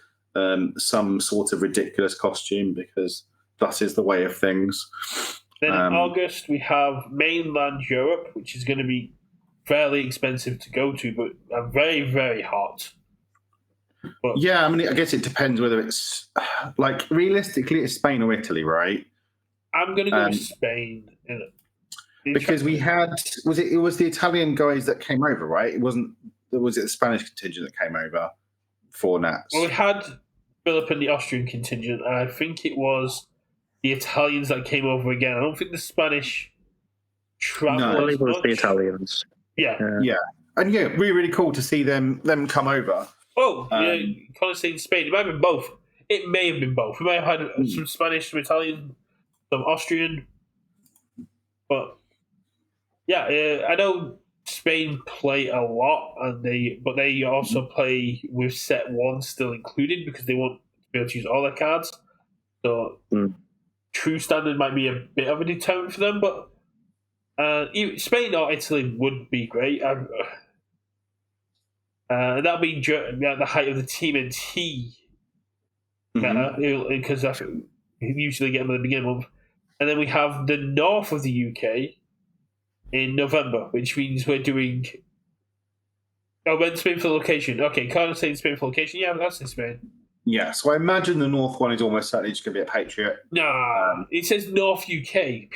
some sort of ridiculous costume because that is the way of things. Then in August, we have mainland Europe, which is going to be fairly expensive to go to, but very, very hot. But, yeah, I mean, I guess it depends whether it's like realistically, it's Spain or Italy, right? I'm going to go with Spain. Because we had it was the Italian guys that came over, right? Was it the Spanish contingent that came over for Nats? Well, we had Philip and the Austrian contingent, and I think it was the Italians that came over again. I don't think the Spanish traveled. No, I believe it was the Italians. Yeah. And really cool to see them come over. Oh, kind of saying Spain. It might have been both. It may have been both. We might have had some Spanish, some Italian, some Austrian, but yeah, I know Spain play a lot, but they also play with set 1 still included because they want to be able to use all their cards. So true standard might be a bit of a deterrent for them, but Spain or Italy would be great. That'll be at the height of the TMNT because that's usually get them at the beginning of the month. And then we have the north of the UK in November, which means we're doing... when Spain for location. Okay, can't say Spain for location. Yeah, that's in Spain. Yeah, so I imagine the north one is almost certainly just going to be a Patriot. Nah, it says North UK.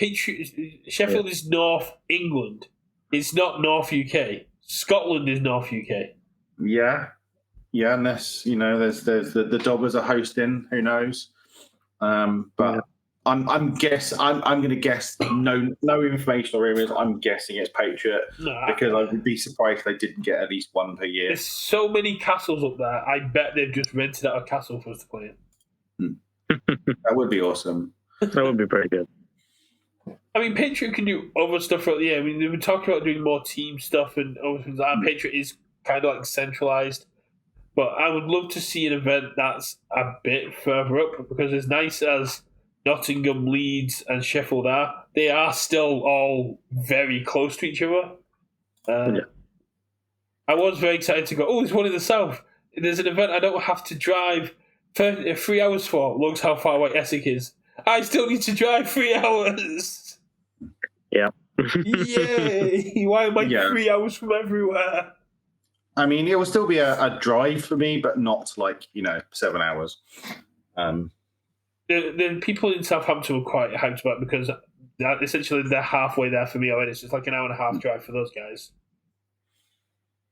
Sheffield is North England. It's not North UK. Scotland is North UK. Yeah, unless there's the Dobbers are hosting. Who knows? But I'm going to guess no information or rumors. I'm guessing it's Patriot because I would be surprised if they didn't get at least one per year. There's so many castles up there. I bet they've just rented out a castle for us to play in. That would be awesome. That would be pretty good. I mean, Patriot can do other stuff throughout the year. I mean, they've been talking about doing more team stuff and other things like that. Patriot is kind of like centralized. But I would love to see an event that's a bit further up because as nice as Nottingham, Leeds, and Sheffield are, they are still all very close to each other. I was very excited to go, there's one in the south. There's an event I don't have to drive 3 hours for. Looks how far away Essex is. I still need to drive 3 hours. Yeah. Yay! Why am I 3 hours from everywhere? I mean, it will still be a drive for me, but not 7 hours. The people in Southampton were quite hyped about it because essentially they're halfway there for me already. It's just like an hour and a half drive for those guys.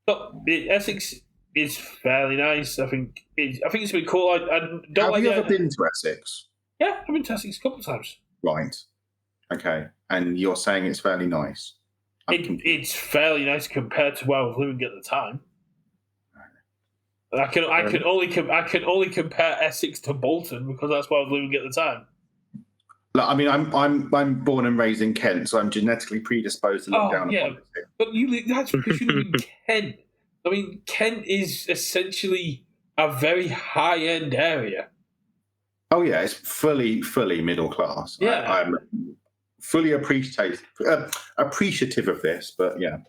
So Essex is fairly nice. I think it's been cool. Have you ever been to Essex? Yeah, I've been to Essex a couple of times. Right. Okay. And you're saying it's fairly nice. It's fairly nice compared to where I was living at the time. I can only compare Essex to Bolton because that's where I was living at the time. Look, I mean, I'm born and raised in Kent, so I'm genetically predisposed to look down upon this. But that's because you live in Kent. I mean, Kent is essentially a very high-end area. Oh yeah, it's fully middle class. Yeah. I'm fully appreciative of this, but yeah.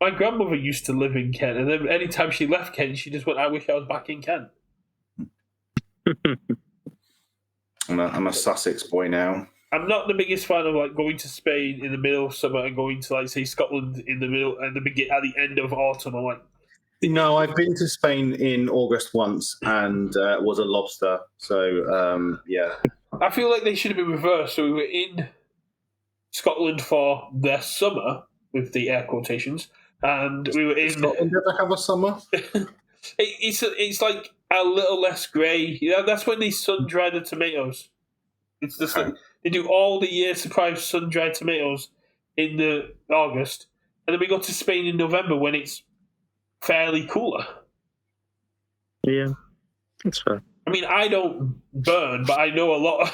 My grandmother used to live in Kent, and then anytime she left Kent, she just went, "I wish I was back in Kent." I'm a Sussex boy now. I'm not the biggest fan of like going to Spain in the middle of summer and going to like say Scotland in the middle and at the end of autumn. I'm like, no, I've been to Spain in August once and was a lobster. So yeah, I feel like they should have been reversed. So we were in Scotland for their summer with the air quotations, and we were in Scotland. Did they have a summer? It's like a little less grey. Yeah, that's when they sun dry the tomatoes. It's just like they do all the year supply of sun dried tomatoes in the August, and then we go to Spain in November when it's fairly cooler. Yeah, that's fair. I mean, I don't burn, but I know a lot.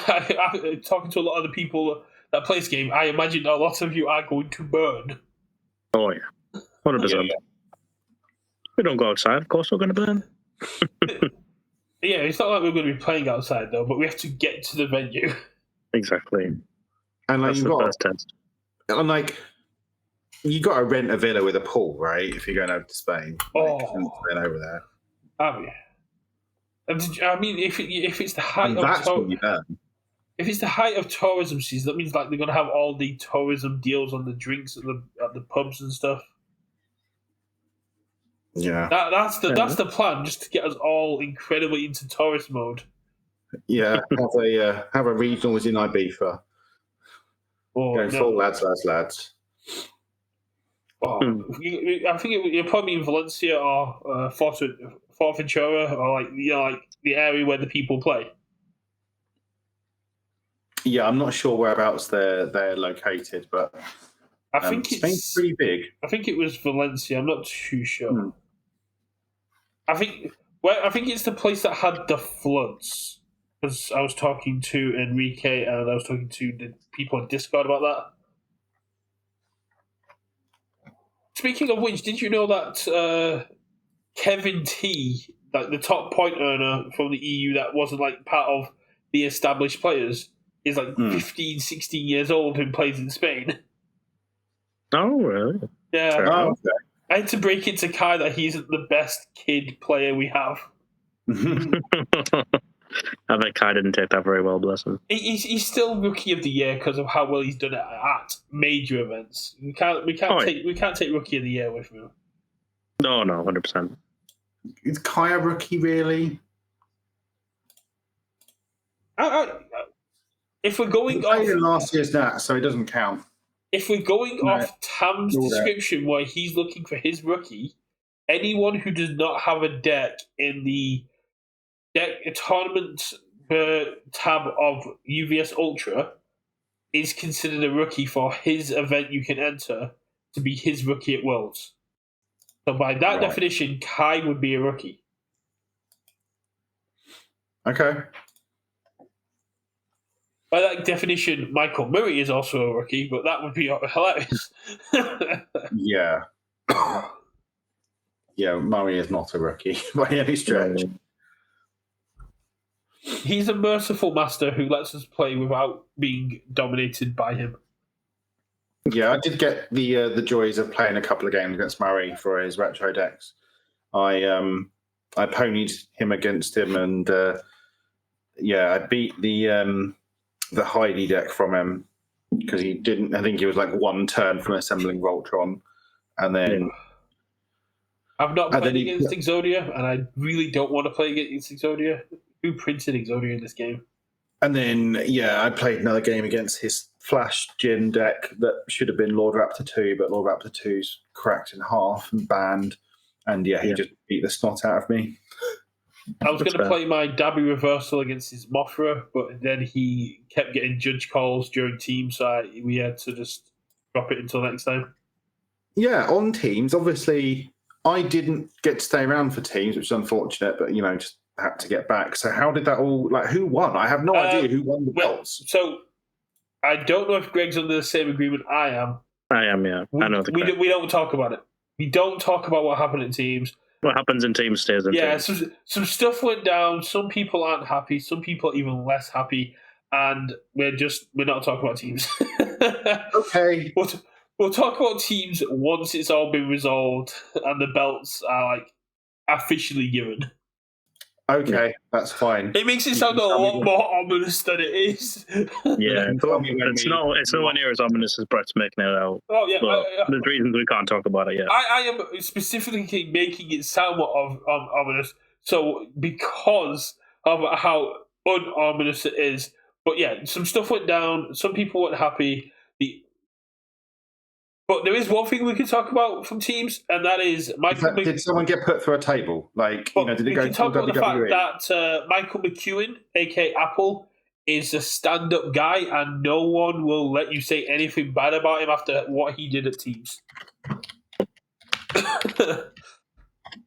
Talking to a lot of the people that play this game, I imagine a lot of you are going to burn. Oh yeah, 100%. We don't go outside, of course we're going to burn. Yeah, it's not like we're going to be playing outside though, but we have to get to the venue. Exactly. And like that's the first test. And like you got to rent a villa with a pool, right? If you're going over to Spain, rent over there. Oh yeah. I mean, if it's the height if it's the height of tourism season, that means like they're going to have all the tourism deals on the drinks at the pubs and stuff. Yeah, that's the plan, just to get us all incredibly into tourist mode. Yeah, have a regionals in Ibiza. Going full lads. Oh, I think it'll probably be in Valencia or Fortentura, or like the area where the people play. Yeah, I'm not sure whereabouts they're located, but I think Spain's pretty big. I think it was Valencia. I'm not too sure. I think it's the place that had the floods. Because I was talking to Enrique and I was talking to the people on Discord about that. Speaking of which, did you know that Kevin T, like the top point earner from the EU that wasn't like part of the established players, is like 15, 16 years old and plays in Spain? Oh, really? Yeah. Oh, okay. I had to break it to Kai that he isn't the best kid player we have. I bet Kai didn't take that very well, bless him. He's still rookie of the year because of how well he's done it at major events. We can't take rookie of the year with him. No, 100%. Is Kai a rookie really? If we're going off last year's Nat, so it doesn't count. If we're going off Tam's description where he's looking for his rookie, anyone who does not have a deck in the tournament tab of UVS Ultra is considered a rookie for his event you can enter to be his rookie at Worlds. So by that definition, Kai would be a rookie. Okay. By that definition, Michael Murray is also a rookie, but that would be hilarious. Yeah. Yeah, Murray is not a rookie by any stretch. He's a merciful master who lets us play without being dominated by him. Yeah, I did get the joys of playing a couple of games against Murray for his retro decks. I ponied him against him, and I beat the Heidi deck from him because he didn't. I think he was like one turn from assembling Voltron, and then I've not played against Exodia, and I really don't want to play against Exodia. Who printed Exodia in this game? And then I played another game against his Flash Jin deck that should have been Lord Raptor 2, but Lord Raptor 2's cracked in half and banned, and he just beat the snot out of me. I was going to play my Dabby reversal against his Mothra, but then he kept getting judge calls during team, so we had to just drop it until next time. Yeah, on Teams, obviously, I didn't get to stay around for Teams, which is unfortunate, but, just had to get back. So how did that all, who won? I have no idea who won the belts. So I don't know if Greg's under the same agreement I am. I am, yeah. We, I know the we don't talk about it. We don't talk about what happened in Teams. What happens in Teams stays in Teams. Yeah, some stuff went down. Some people aren't happy. Some people are even less happy. And we're not talking about Teams. Okay. We'll talk about Teams once it's all been resolved and the belts are officially given. Okay, that's fine. It makes it sound a lot more ominous than it is. Yeah, it's nowhere near as ominous as Brett's making it out. Oh yeah, there's reasons we can't talk about it yet. I am specifically making it sound more ominous, so because of how un-ominous it is. But yeah, some stuff went down. Some people weren't happy. But there is one thing we can talk about from Teams, and that is Michael. Did someone get put through a table? Did it go to WWE? We can talk about the fact that Michael McEwen, aka Apple, is a stand-up guy, and no one will let you say anything bad about him after what he did at Teams.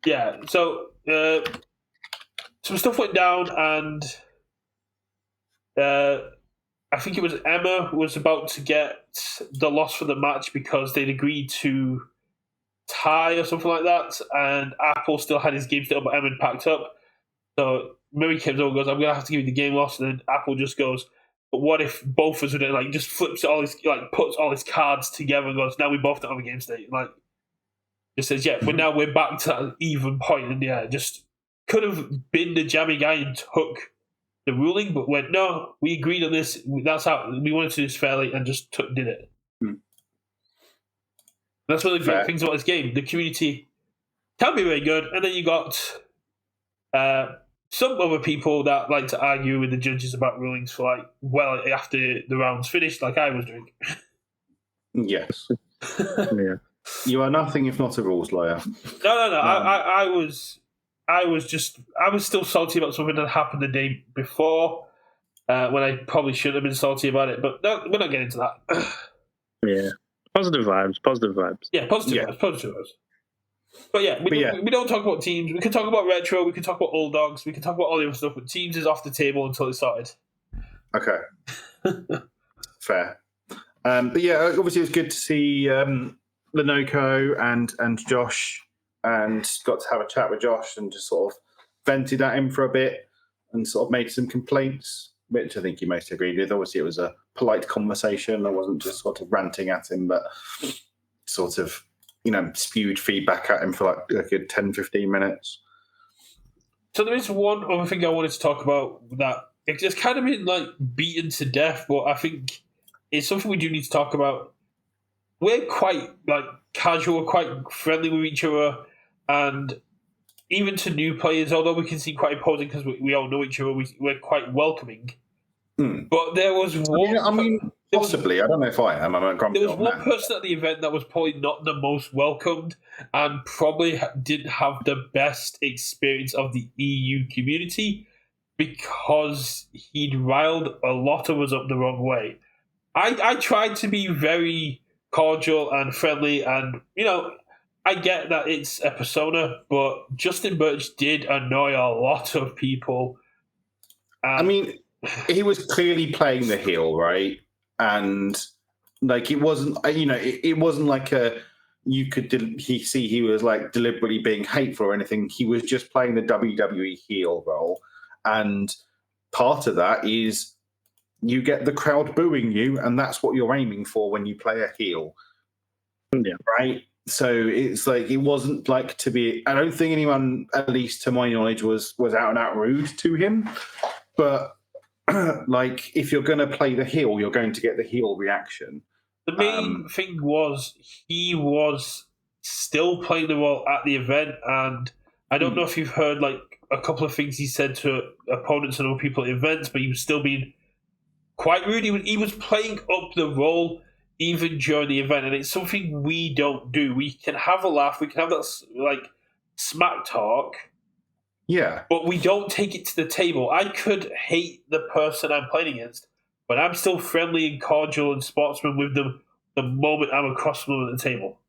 Yeah, so some stuff went down, and I think it was Emma was about to get the loss for the match because they'd agreed to tie or something like that, and Apple still had his game still, but Emma packed up. So Murray comes over and goes, "I'm going to have to give you the game loss," and then Apple just goes, "But what if both of us would just flips all his puts all his cards together and goes, now we both don't have a game state." Just says, "Yeah, but we're back to that even point," and yeah, just could have been the jammy guy and took the ruling, but went, "No, we agreed on this. That's how we wanted to do this fairly," and just did it. That's one of the great things about this game. The community can be very good, and then you got some other people that like to argue with the judges about rulings for after the round's finished, like I was doing. Yes. Yeah. You are nothing if not a rules lawyer. No. I was still salty about something that happened the day before, when I probably shouldn't have been salty about it. But no, we're not getting into that. Yeah, positive vibes. Yeah, positive vibes. But yeah, we don't talk about Teams. We can talk about retro. We can talk about old dogs. We can talk about all the other stuff. But Teams is off the table until it started. Okay, fair. But yeah, obviously it was good to see Lenoco and Josh. And got to have a chat with Josh and just sort of vented at him for a bit and sort of made some complaints, which I think he mostly agreed with. Obviously, it was a polite conversation. I wasn't just sort of ranting at him, but sort of, spewed feedback at him for a good 10, 15 minutes. So there is one other thing I wanted to talk about that it's just kind of been beaten to death, but I think it's something we do need to talk about. We're quite casual, quite friendly with each other. And even to new players, although we can seem quite imposing because we all know each other, we're quite welcoming. But there was one... possibly. I don't know if I am. There was one person at the event that was probably not the most welcomed and probably didn't have the best experience of the EU community because he'd riled a lot of us up the wrong way. I tried to be very cordial and friendly and, I get that it's a persona, but Justin Birch did annoy a lot of people. He was clearly playing the heel, right? And it wasn't, it wasn't like you could see he was deliberately being hateful or anything. He was just playing the WWE heel role, and part of that is you get the crowd booing you, and that's what you're aiming for when you play a heel, right? So it's it wasn't to be. I don't think anyone, at least to my knowledge, was out and out rude to him. But if you're going to play the heel, you're going to get the heel reaction. The main thing was he was still playing the role at the event, and I don't know if you've heard a couple of things he said to opponents and other people at events, but he was still being quite rude. He was playing up the role even during the event, and it's something we don't do. We can have a laugh, we can have that smack talk, but we don't take it to the table. I could hate the person I'm playing against, but I'm still friendly and cordial and sportsman with them the moment I'm across from them at the table.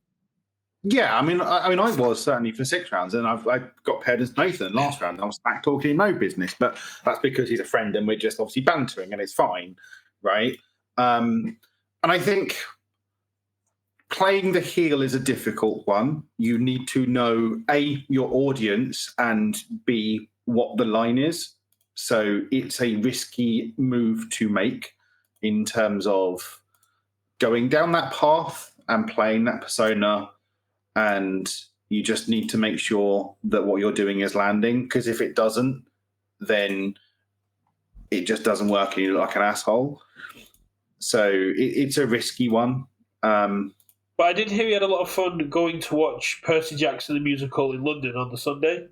Yeah, I mean, I was certainly for 6 rounds, and I got paired as Nathan last round. I was back talking no business, but that's because he's a friend, and we're just obviously bantering, and it's fine, right? And I think playing the heel is a difficult one. You need to know A, your audience, and B, what the line is. So it's a risky move to make in terms of going down that path and playing that persona. And you just need to make sure that what you're doing is landing. Because if it doesn't, then it just doesn't work and you look like an asshole. So it's a risky one. But I did hear he had a lot of fun going to watch Percy Jackson the musical in London on the Sunday.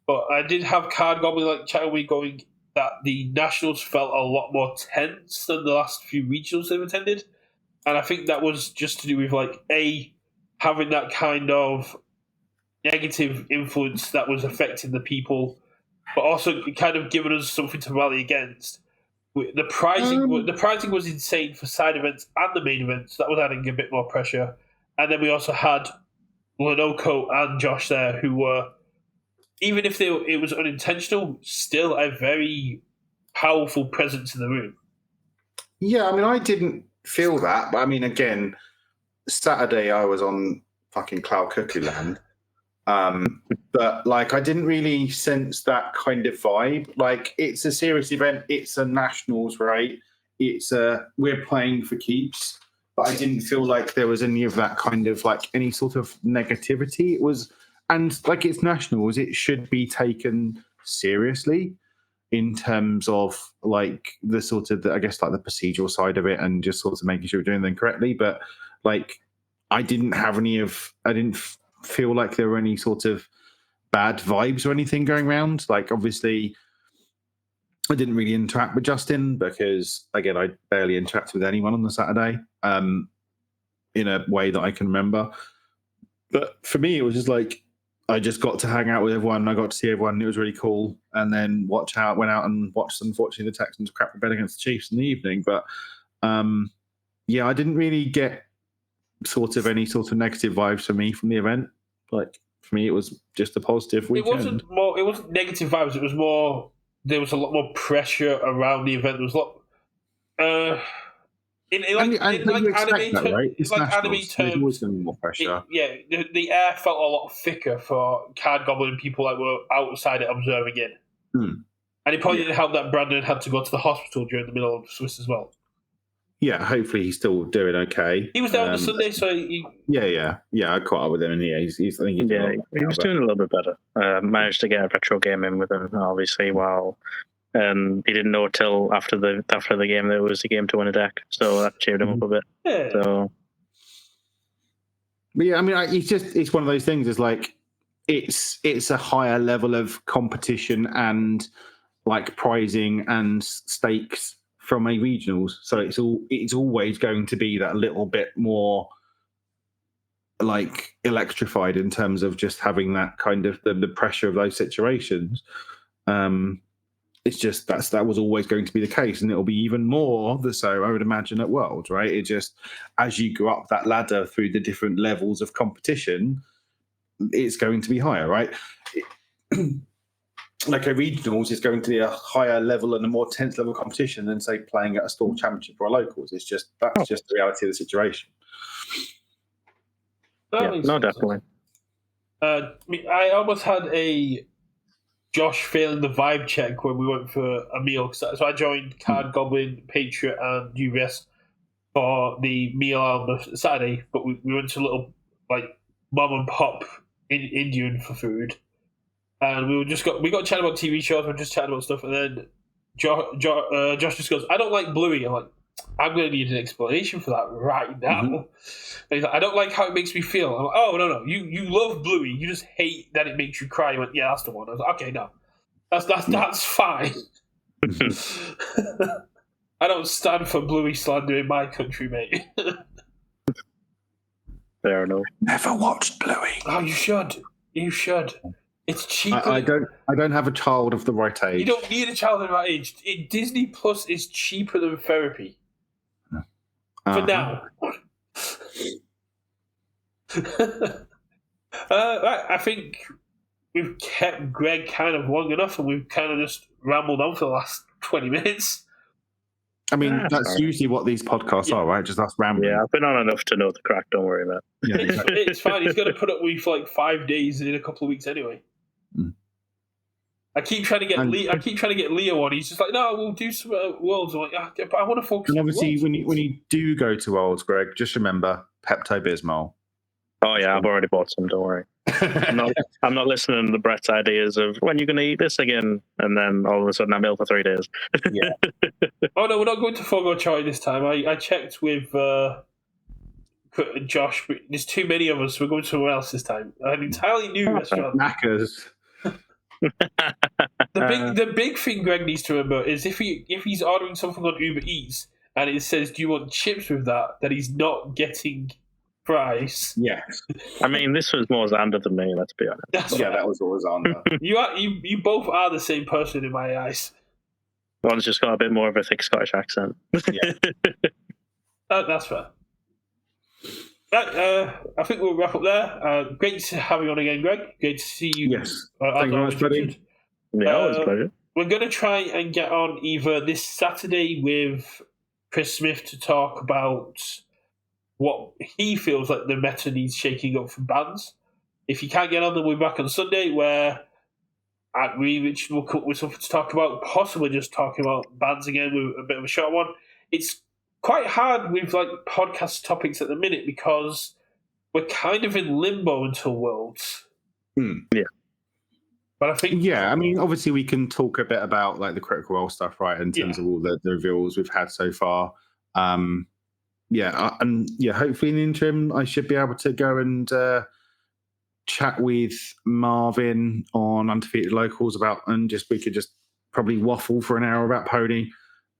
But I did have Card Goblin chatting with me going that the Nationals felt a lot more tense than the last few regionals they've attended. And I think that was just to do with having that kind of negative influence that was affecting the people, but also kind of giving us something to rally against. The pricing was insane for side events and the main events. That was adding a bit more pressure. And then we also had Lenoco and Josh there, who were, even if it was unintentional, still a very powerful presence in the room. Yeah, I mean, I didn't feel that, but I mean, again, Saturday I was on fucking Cloud Cookie Land. But I didn't really sense that kind of vibe. It's a serious event. It's a Nationals, right? We're playing for keeps. But I didn't feel like there was any of that kind of any sort of negativity. It was, and it's Nationals, it should be taken seriously in terms of the sort of, I guess, the procedural side of it and just sort of making sure we're doing them correctly. But I didn't have I didn't feel like there were any sort of bad vibes or anything going around. Obviously, I didn't really interact with Justin because, again, I barely interacted with anyone on the Saturday in a way that I can remember. But for me, it was just I just got to hang out with everyone. I got to see everyone. It was really cool. And then went out and watched, unfortunately, the Texans crap the bed against the Chiefs in the evening. But yeah, I didn't really get any sort of negative vibes for me from the event. For me, it was just a positive weekend. It wasn't negative vibes. It was more. There was a lot more pressure around the event. There was a lot. In anime terms, right? It's anime terms, terms, there's always going to be more pressure. The air felt a lot thicker for Card Goblin and people that were outside it observing it. And it probably didn't help that Brandon had to go to the hospital during the middle of Swiss as well. Yeah, hopefully he's still doing okay. He was there on the Sunday, so I caught up with him, and I think he's he was doing a little bit better. Managed to get a retro game in with him, obviously, while he didn't know till after the game there was a game to win a deck, so that cheered him up a bit. Yeah. So, but yeah, I mean, it's one of those things. It's a higher level of competition and prizing and stakes from a regionals, so it's always going to be that little bit more electrified in terms of just having that kind of the pressure of those situations. It's just that was always going to be the case, and it'll be even more so, I would imagine, at Worlds, right? It just, as you go up that ladder through the different levels of competition, it's going to be higher, right? A regionals is going to be a higher level and a more tense level of competition than, say, playing at a store championship or a locals. That's just the reality of the situation. Definitely. I almost had a Josh failing the vibe check when we went for a meal. So I joined Card Goblin, Patriot, and UVS for the meal on the Saturday, but we went to a little mom and pop in Indian for food. And we got chatting about TV shows, we were just chatting about stuff, and then Josh just goes, "I don't like Bluey." I'm I'm going to need an explanation for that right now. And he's like, "I don't like how it makes me feel." I'm like, "Oh, no, you love Bluey, you just hate that it makes you cry." He went, "Yeah, that's the one." I was like, "Okay, no, that's fine." I don't stand for Bluey slander in my country, mate. Fair enough. Never watched Bluey. Oh, you should. It's cheaper. I don't have a child of the right age. You don't need a child of the right age. Disney Plus is cheaper than therapy. For now. I think we've kept Greg kind of long enough, and we've kind of just rambled on for the last 20 minutes. I mean, That's that's all right. usually what these podcasts are, right? Just us rambling. Yeah, I've been on enough to know the crack. Don't worry about it. Yeah, exactly. It's fine. He's going to put up with for like 5 days in a couple of weeks anyway. Mm. I keep trying to get Leo on. He's just like, no, we'll do some Worlds. I'm like, but I want to focus. And on obviously, Worlds. when you do go to Worlds, Greg, just remember Pepto-Bismol. Oh yeah, I've already bought some. Don't worry. I'm not listening to Brett's ideas of when you're going to eat this again, and then all of a sudden I'm ill for 3 days. Yeah. Oh no, we're not going to Fogo Choi this time. I checked with Josh. There's too many of us. We're going somewhere else this time. An entirely new restaurant. Knackers. The big thing Greg needs to remember is if he's ordering something on Uber Eats and it says, "Do you want chips with that?" that he's not getting fries. Yes. I mean, this was more Xander than me. Let's be honest. That's Yeah, right. that was always on. You both are the same person in my eyes. One's just got a bit more of a thick Scottish accent. Yeah. That's fair. Right, I think we'll wrap up there. Great to have you on again, Greg. Great to see you. Yes. Thank you very much, buddy. Yeah, it was a pleasure. We're going to try and get on either this Saturday with Chris Smith to talk about what he feels like the meta needs shaking up for bands. If you can't get on, then we'll be back on Sunday where at Reach we'll come up with something to talk about, possibly just talking about bands again with a bit of a short one. It's quite hard with like podcast topics at the minute because we're kind of in limbo until Worlds. Yeah. But I think I mean, obviously we can talk a bit about like the Critical Role stuff, right? In terms of all the reveals we've had so far. And hopefully in the interim, I should be able to go and chat with Marvin on Undefeated Locals we could just probably waffle for an hour about Pony.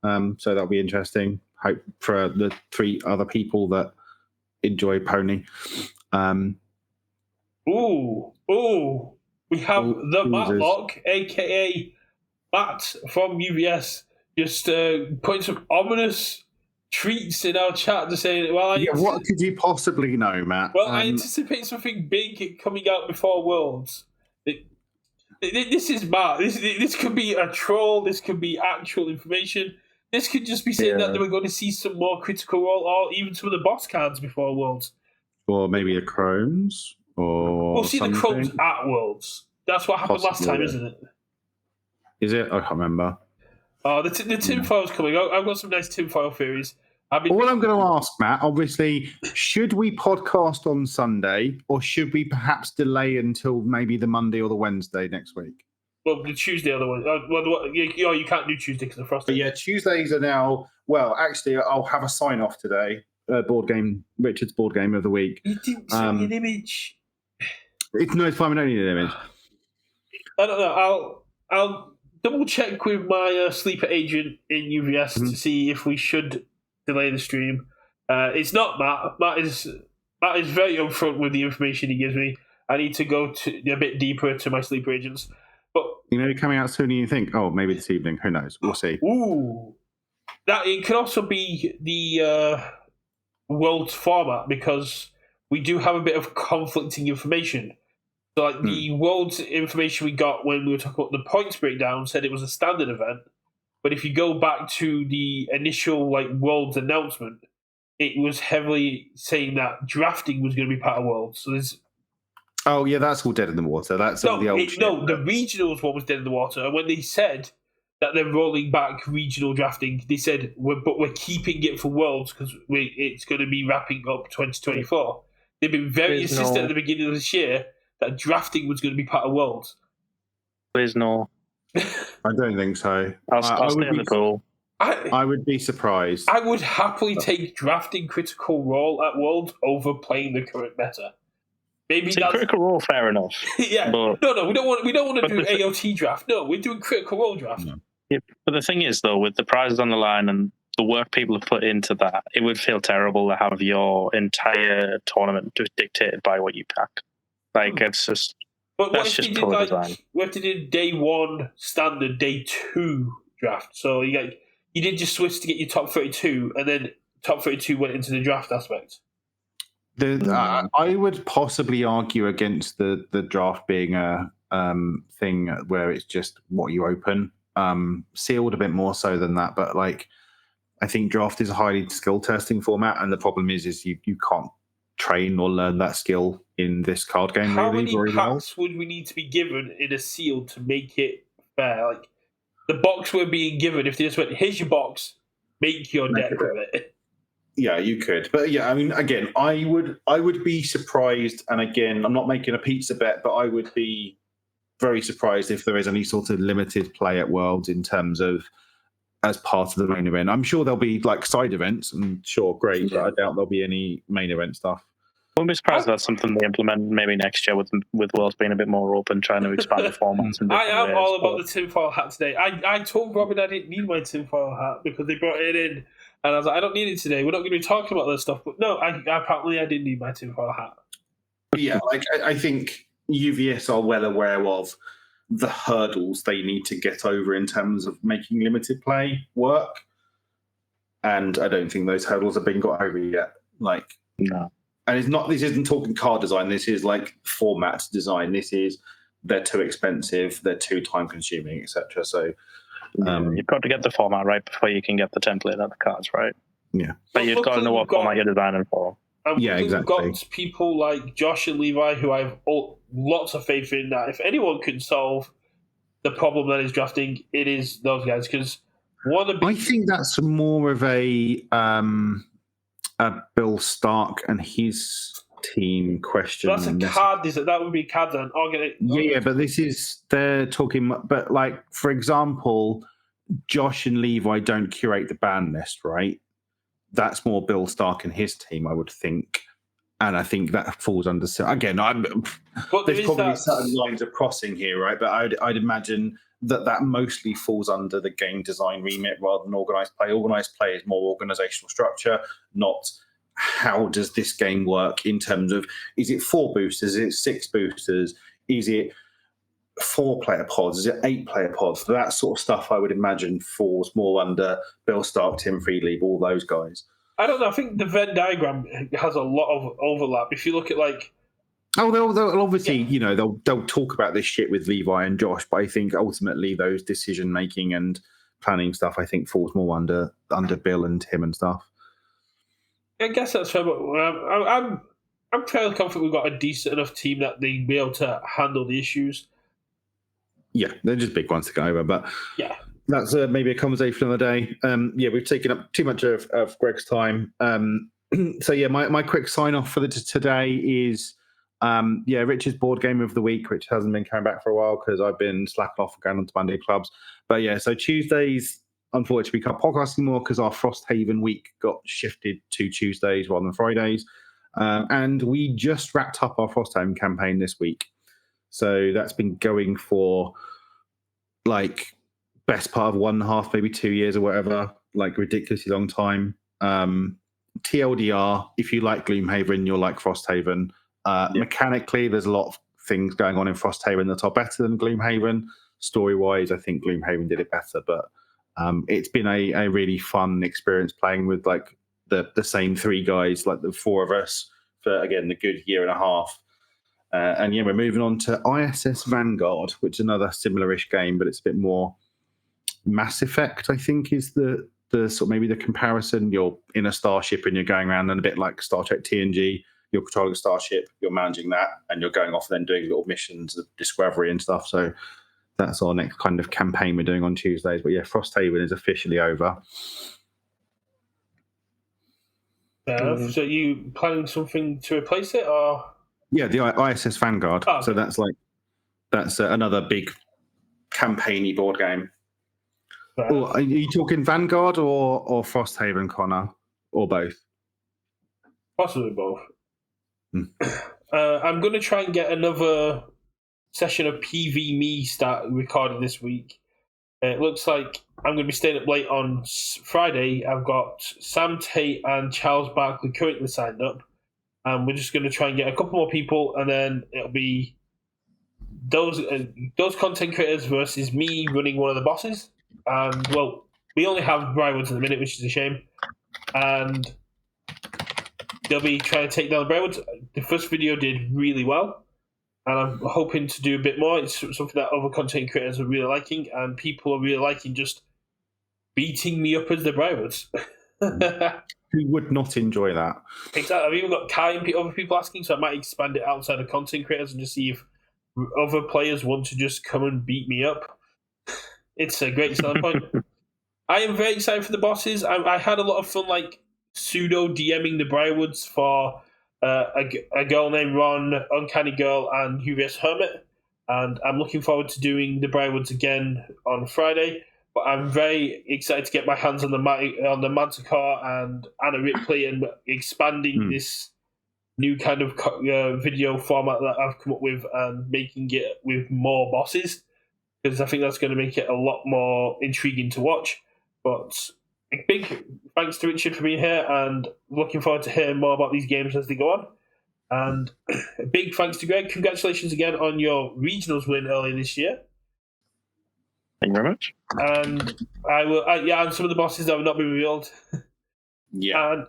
So that'll be interesting. Hope for the 3 other people that enjoy Pony. We have the Matlock, aka Matt from UVS, just putting some ominous treats in our chat to say, what could you possibly know, Matt? Well, I anticipate something big coming out before Worlds. This is Matt. This could be a troll. This could be actual information. This could just be saying that we're going to see some more Critical Role or even some of the boss cards before Worlds. Or maybe a Chromes. Or we'll see something. the Chromes at Worlds. That's what happened last time, isn't it? Is it? I can't remember. The tinfoil's coming. I've got some nice tinfoil theories. All I'm going to ask, Matt, obviously, should we podcast on Sunday or should we perhaps delay until maybe the Monday or the Wednesday next week? Well, the Tuesday or the one. You can't do Tuesday because of Frost. But yeah, Tuesdays are now. Well, actually, I'll have a sign off today. Richard's board game of the week. You didn't send me an image. It's fine. We don't need an image. I don't know. I'll double check with my sleeper agent in UVS to see if we should delay the stream. It's not Matt. Matt is very upfront with the information he gives me. I need to go a bit deeper to my sleeper agents. But coming out sooner than you think. Oh, maybe this evening. Who knows? We'll see. Ooh, that it could also be the World's format because we do have a bit of conflicting information. So, like the World's information we got when we were talking about the points breakdown said it was a standard event, but if you go back to the initial World's announcement, it was heavily saying that drafting was going to be part of Worlds. So there's. Oh yeah, that's all dead in the water. That's all the old shit. No, the regionals one was dead in the water. And when they said that they're rolling back regional drafting, they said, we're keeping it for Worlds because it's going to be wrapping up 2024. They've been very insistent at the beginning of this year that drafting was going to be part of Worlds. There's no. I don't think so. I'll stay in the pool. I would be surprised. I would happily take drafting Critical Role at Worlds over playing the current meta. Maybe that's Critical Role, fair enough. Yeah, no, we don't want to do AOT draft. No, we're doing Critical Role draft. Yeah, but the thing is, though, with the prizes on the line and the work people have put into that, it would feel terrible to have your entire tournament just dictated by what you pack. It's just. But what if they did what if they did day 1 standard, day 2 draft? So you did your Swiss to get your top 32, and then top 32 went into the draft aspect. I would possibly argue against the draft being a thing where it's just what you open. Sealed a bit more so than that, but like I think draft is a highly skill testing format, and the problem is you can't train or learn that skill in this card game. How really, many very packs would we need to be given in a seal to make it fair? Like the box we're being given, if they just went, "Here's your box, make your deck with it." Yeah, you could, but yeah, I mean, again, I would be surprised, and again, I'm not making a pizza bet, but I would be very surprised if there is any sort of limited play at Worlds in terms of as part of the main event. I'm sure there'll be like side events, and sure, great, but I doubt there'll be any main event stuff. Wouldn't be surprised if that's something they implement maybe next year with Worlds being a bit more open, trying to expand the formats. I am all about the tinfoil hat today. I told Robin I didn't need my tinfoil hat because they brought it in, and I was like, I don't need it today. We're not going to be talking about this stuff. But no, apparently I didn't need my tinfoil hat. Yeah, like I think UVS are well aware of the hurdles they need to get over in terms of making limited play work, and I don't think those hurdles have been got over yet. Like, no. And it's not. This isn't talking card design. This is like format design. This is they're too expensive, they're too time consuming, etc. So you've got to get the format right before you can get the template of the cards right. Yeah, but you've got to know what format you're designing for. Yeah, exactly. We've got people like Josh and Levi who I have lots of faith in that if anyone can solve the problem that is drafting, it is those guys. Because I think that's more of a Bill Stark and his team question. That's a card. That would be cards and organic. Yeah, but they're talking. But like, for example, Josh and Levi don't curate the ban list, right? That's more Bill Stark and his team, I would think, and I think that falls under. Again, there's probably certain lines of crossing here, right? But I'd imagine that mostly falls under the game design remit rather than organized play. Organized play is more organizational structure, not how does this game work in terms of is it 4 boosters, is it 6 boosters, is it 4-player pods, is it 8-player pods? That sort of stuff I would imagine falls more under Bill Stark, Tim Freely, all those guys. I don't know. I think the Venn diagram has a lot of overlap. If you look at like, they'll obviously, they'll talk about this shit with Levi and Josh, but I think ultimately those decision making and planning stuff, I think, falls more under Bill and Tim and stuff. I guess that's fair, but I'm fairly confident we've got a decent enough team that they'll be able to handle the issues. Yeah, they're just big ones to go over, but yeah, that's maybe a conversation of the day. We've taken up too much of Greg's time. So yeah, my quick sign off for today is Richard's board game of the week, which hasn't been coming back for a while because I've been slacking off and going on to Monday clubs. But yeah, so Tuesdays, unfortunately, we can't podcast anymore because our Frosthaven week got shifted to Tuesdays rather than Fridays. And we just wrapped up our Frosthaven campaign this week. So that's been going for like best part of 1.5, maybe 2 years or whatever, like ridiculously long time. TLDR, if you like Gloomhaven, you'll like Frosthaven. Mechanically, there's a lot of things going on in Frosthaven that are better than Gloomhaven. Story-wise, I think Gloomhaven did it better, but it's been a really fun experience playing with like the same 3 guys, like the 4 of us, for again the good year and a half. And we're moving on to ISS Vanguard, which is another similar-ish game, but it's a bit more Mass Effect, I think, is the sort of maybe the comparison. You're in a starship and you're going around, and a bit like Star Trek TNG, you're controlling a starship, you're managing that, and you're going off and then doing little missions of discovery and stuff. So that's our next kind of campaign we're doing on Tuesdays. But yeah, Frosthaven is officially over. So you planning something to replace it, or? Yeah, the ISS Vanguard. Oh, okay. So that's another big campaign-y board game. Are you talking Vanguard or Frosthaven, Connor, or both? Possibly both. I'm going to try and get another session of PV Me recorded this week. It looks like I'm going to be staying up late on Friday. I've got Sam Tate and Charles Barkley currently signed up. And we're just going to try and get a couple more people, and then it'll be those content creators versus me running one of the bosses. And, well, we only have Briarwoods in a minute, which is a shame. And they'll be trying to take down the Browns. The first video did really well, and I'm hoping to do a bit more. It's something that other content creators are really liking, and people are really liking just beating me up as the Browns. Who would not enjoy that? Exactly. I've even got Kai and other people asking, so I might expand it outside of content creators and just see if other players want to just come and beat me up. It's a great selling point. I am very excited for the bosses. I had a lot of fun, like pseudo DMing the Briarwoods for a girl named Ron, Uncanny Girl, and Universus Hermit, and I'm looking forward to doing the Briarwoods again on Friday. But I'm very excited to get my hands on the Manticore and Anna Ripley and expanding this new kind of video format that I've come up with and making it with more bosses, because I think that's going to make it a lot more intriguing to watch. But a big thanks to Richard for being here, and looking forward to hearing more about these games as they go on. And a big thanks to Greg. Congratulations again on your regionals win earlier this year. Thank you very much. And and some of the bosses that have not been revealed. Yeah. And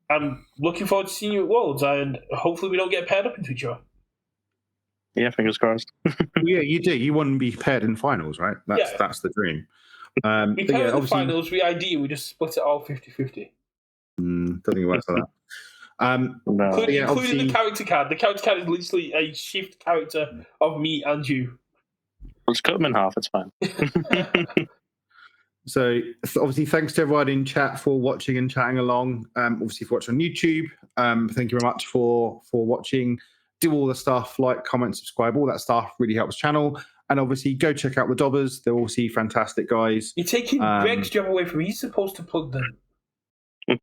I'm looking forward to seeing you at Worlds, and hopefully we don't get paired up into each other. Yeah, fingers crossed. Yeah, you do. You want to be paired in finals, right? That's the dream. We pair in the finals, we ID, we just split it all 50-50. Don't think it works like that. No. Including the character card. The character card is literally a shift character of me and you. Let's cut them in half, it's fine. So obviously, thanks to everyone in chat for watching and chatting along. Obviously, if you're watching on YouTube, thank you very much for watching. Do all the stuff, like, comment, subscribe, all that stuff really helps channel. And obviously, go check out the Dobbers. They're obviously fantastic guys. You're taking Greg's job away from me. He's supposed to plug them. I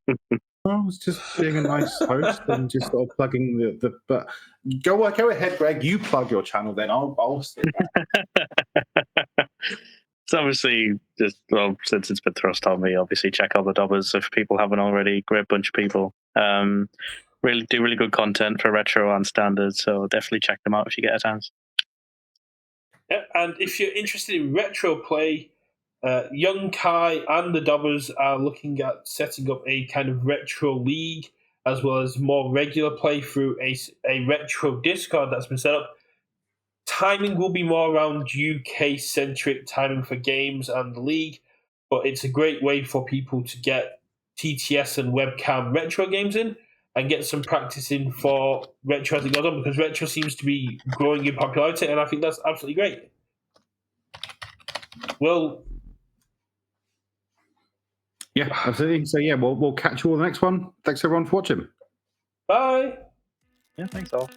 was just being a nice host and just sort of plugging the. But go ahead, Greg. You plug your channel, then I'll sit back. It's obviously just, well, since it's been thrust on me, obviously check out the Dobbers if people haven't already. Great bunch of people. Really do really good content for retro and standard, so definitely check them out if you get a chance. Yeah, and if you're interested in retro play, Young Kai and the Dobbers are looking at setting up a kind of retro league, as well as more regular play through a retro Discord that's been set up. Timing will be more around UK-centric timing for games and the league, but it's a great way for people to get TTS and webcam retro games in and get some practice in for retro as it goes on, because retro seems to be growing in popularity, and I think that's absolutely great. Well, yeah, absolutely. So yeah, we'll catch you all the next one. Thanks everyone for watching. bye. Yeah, thanks all.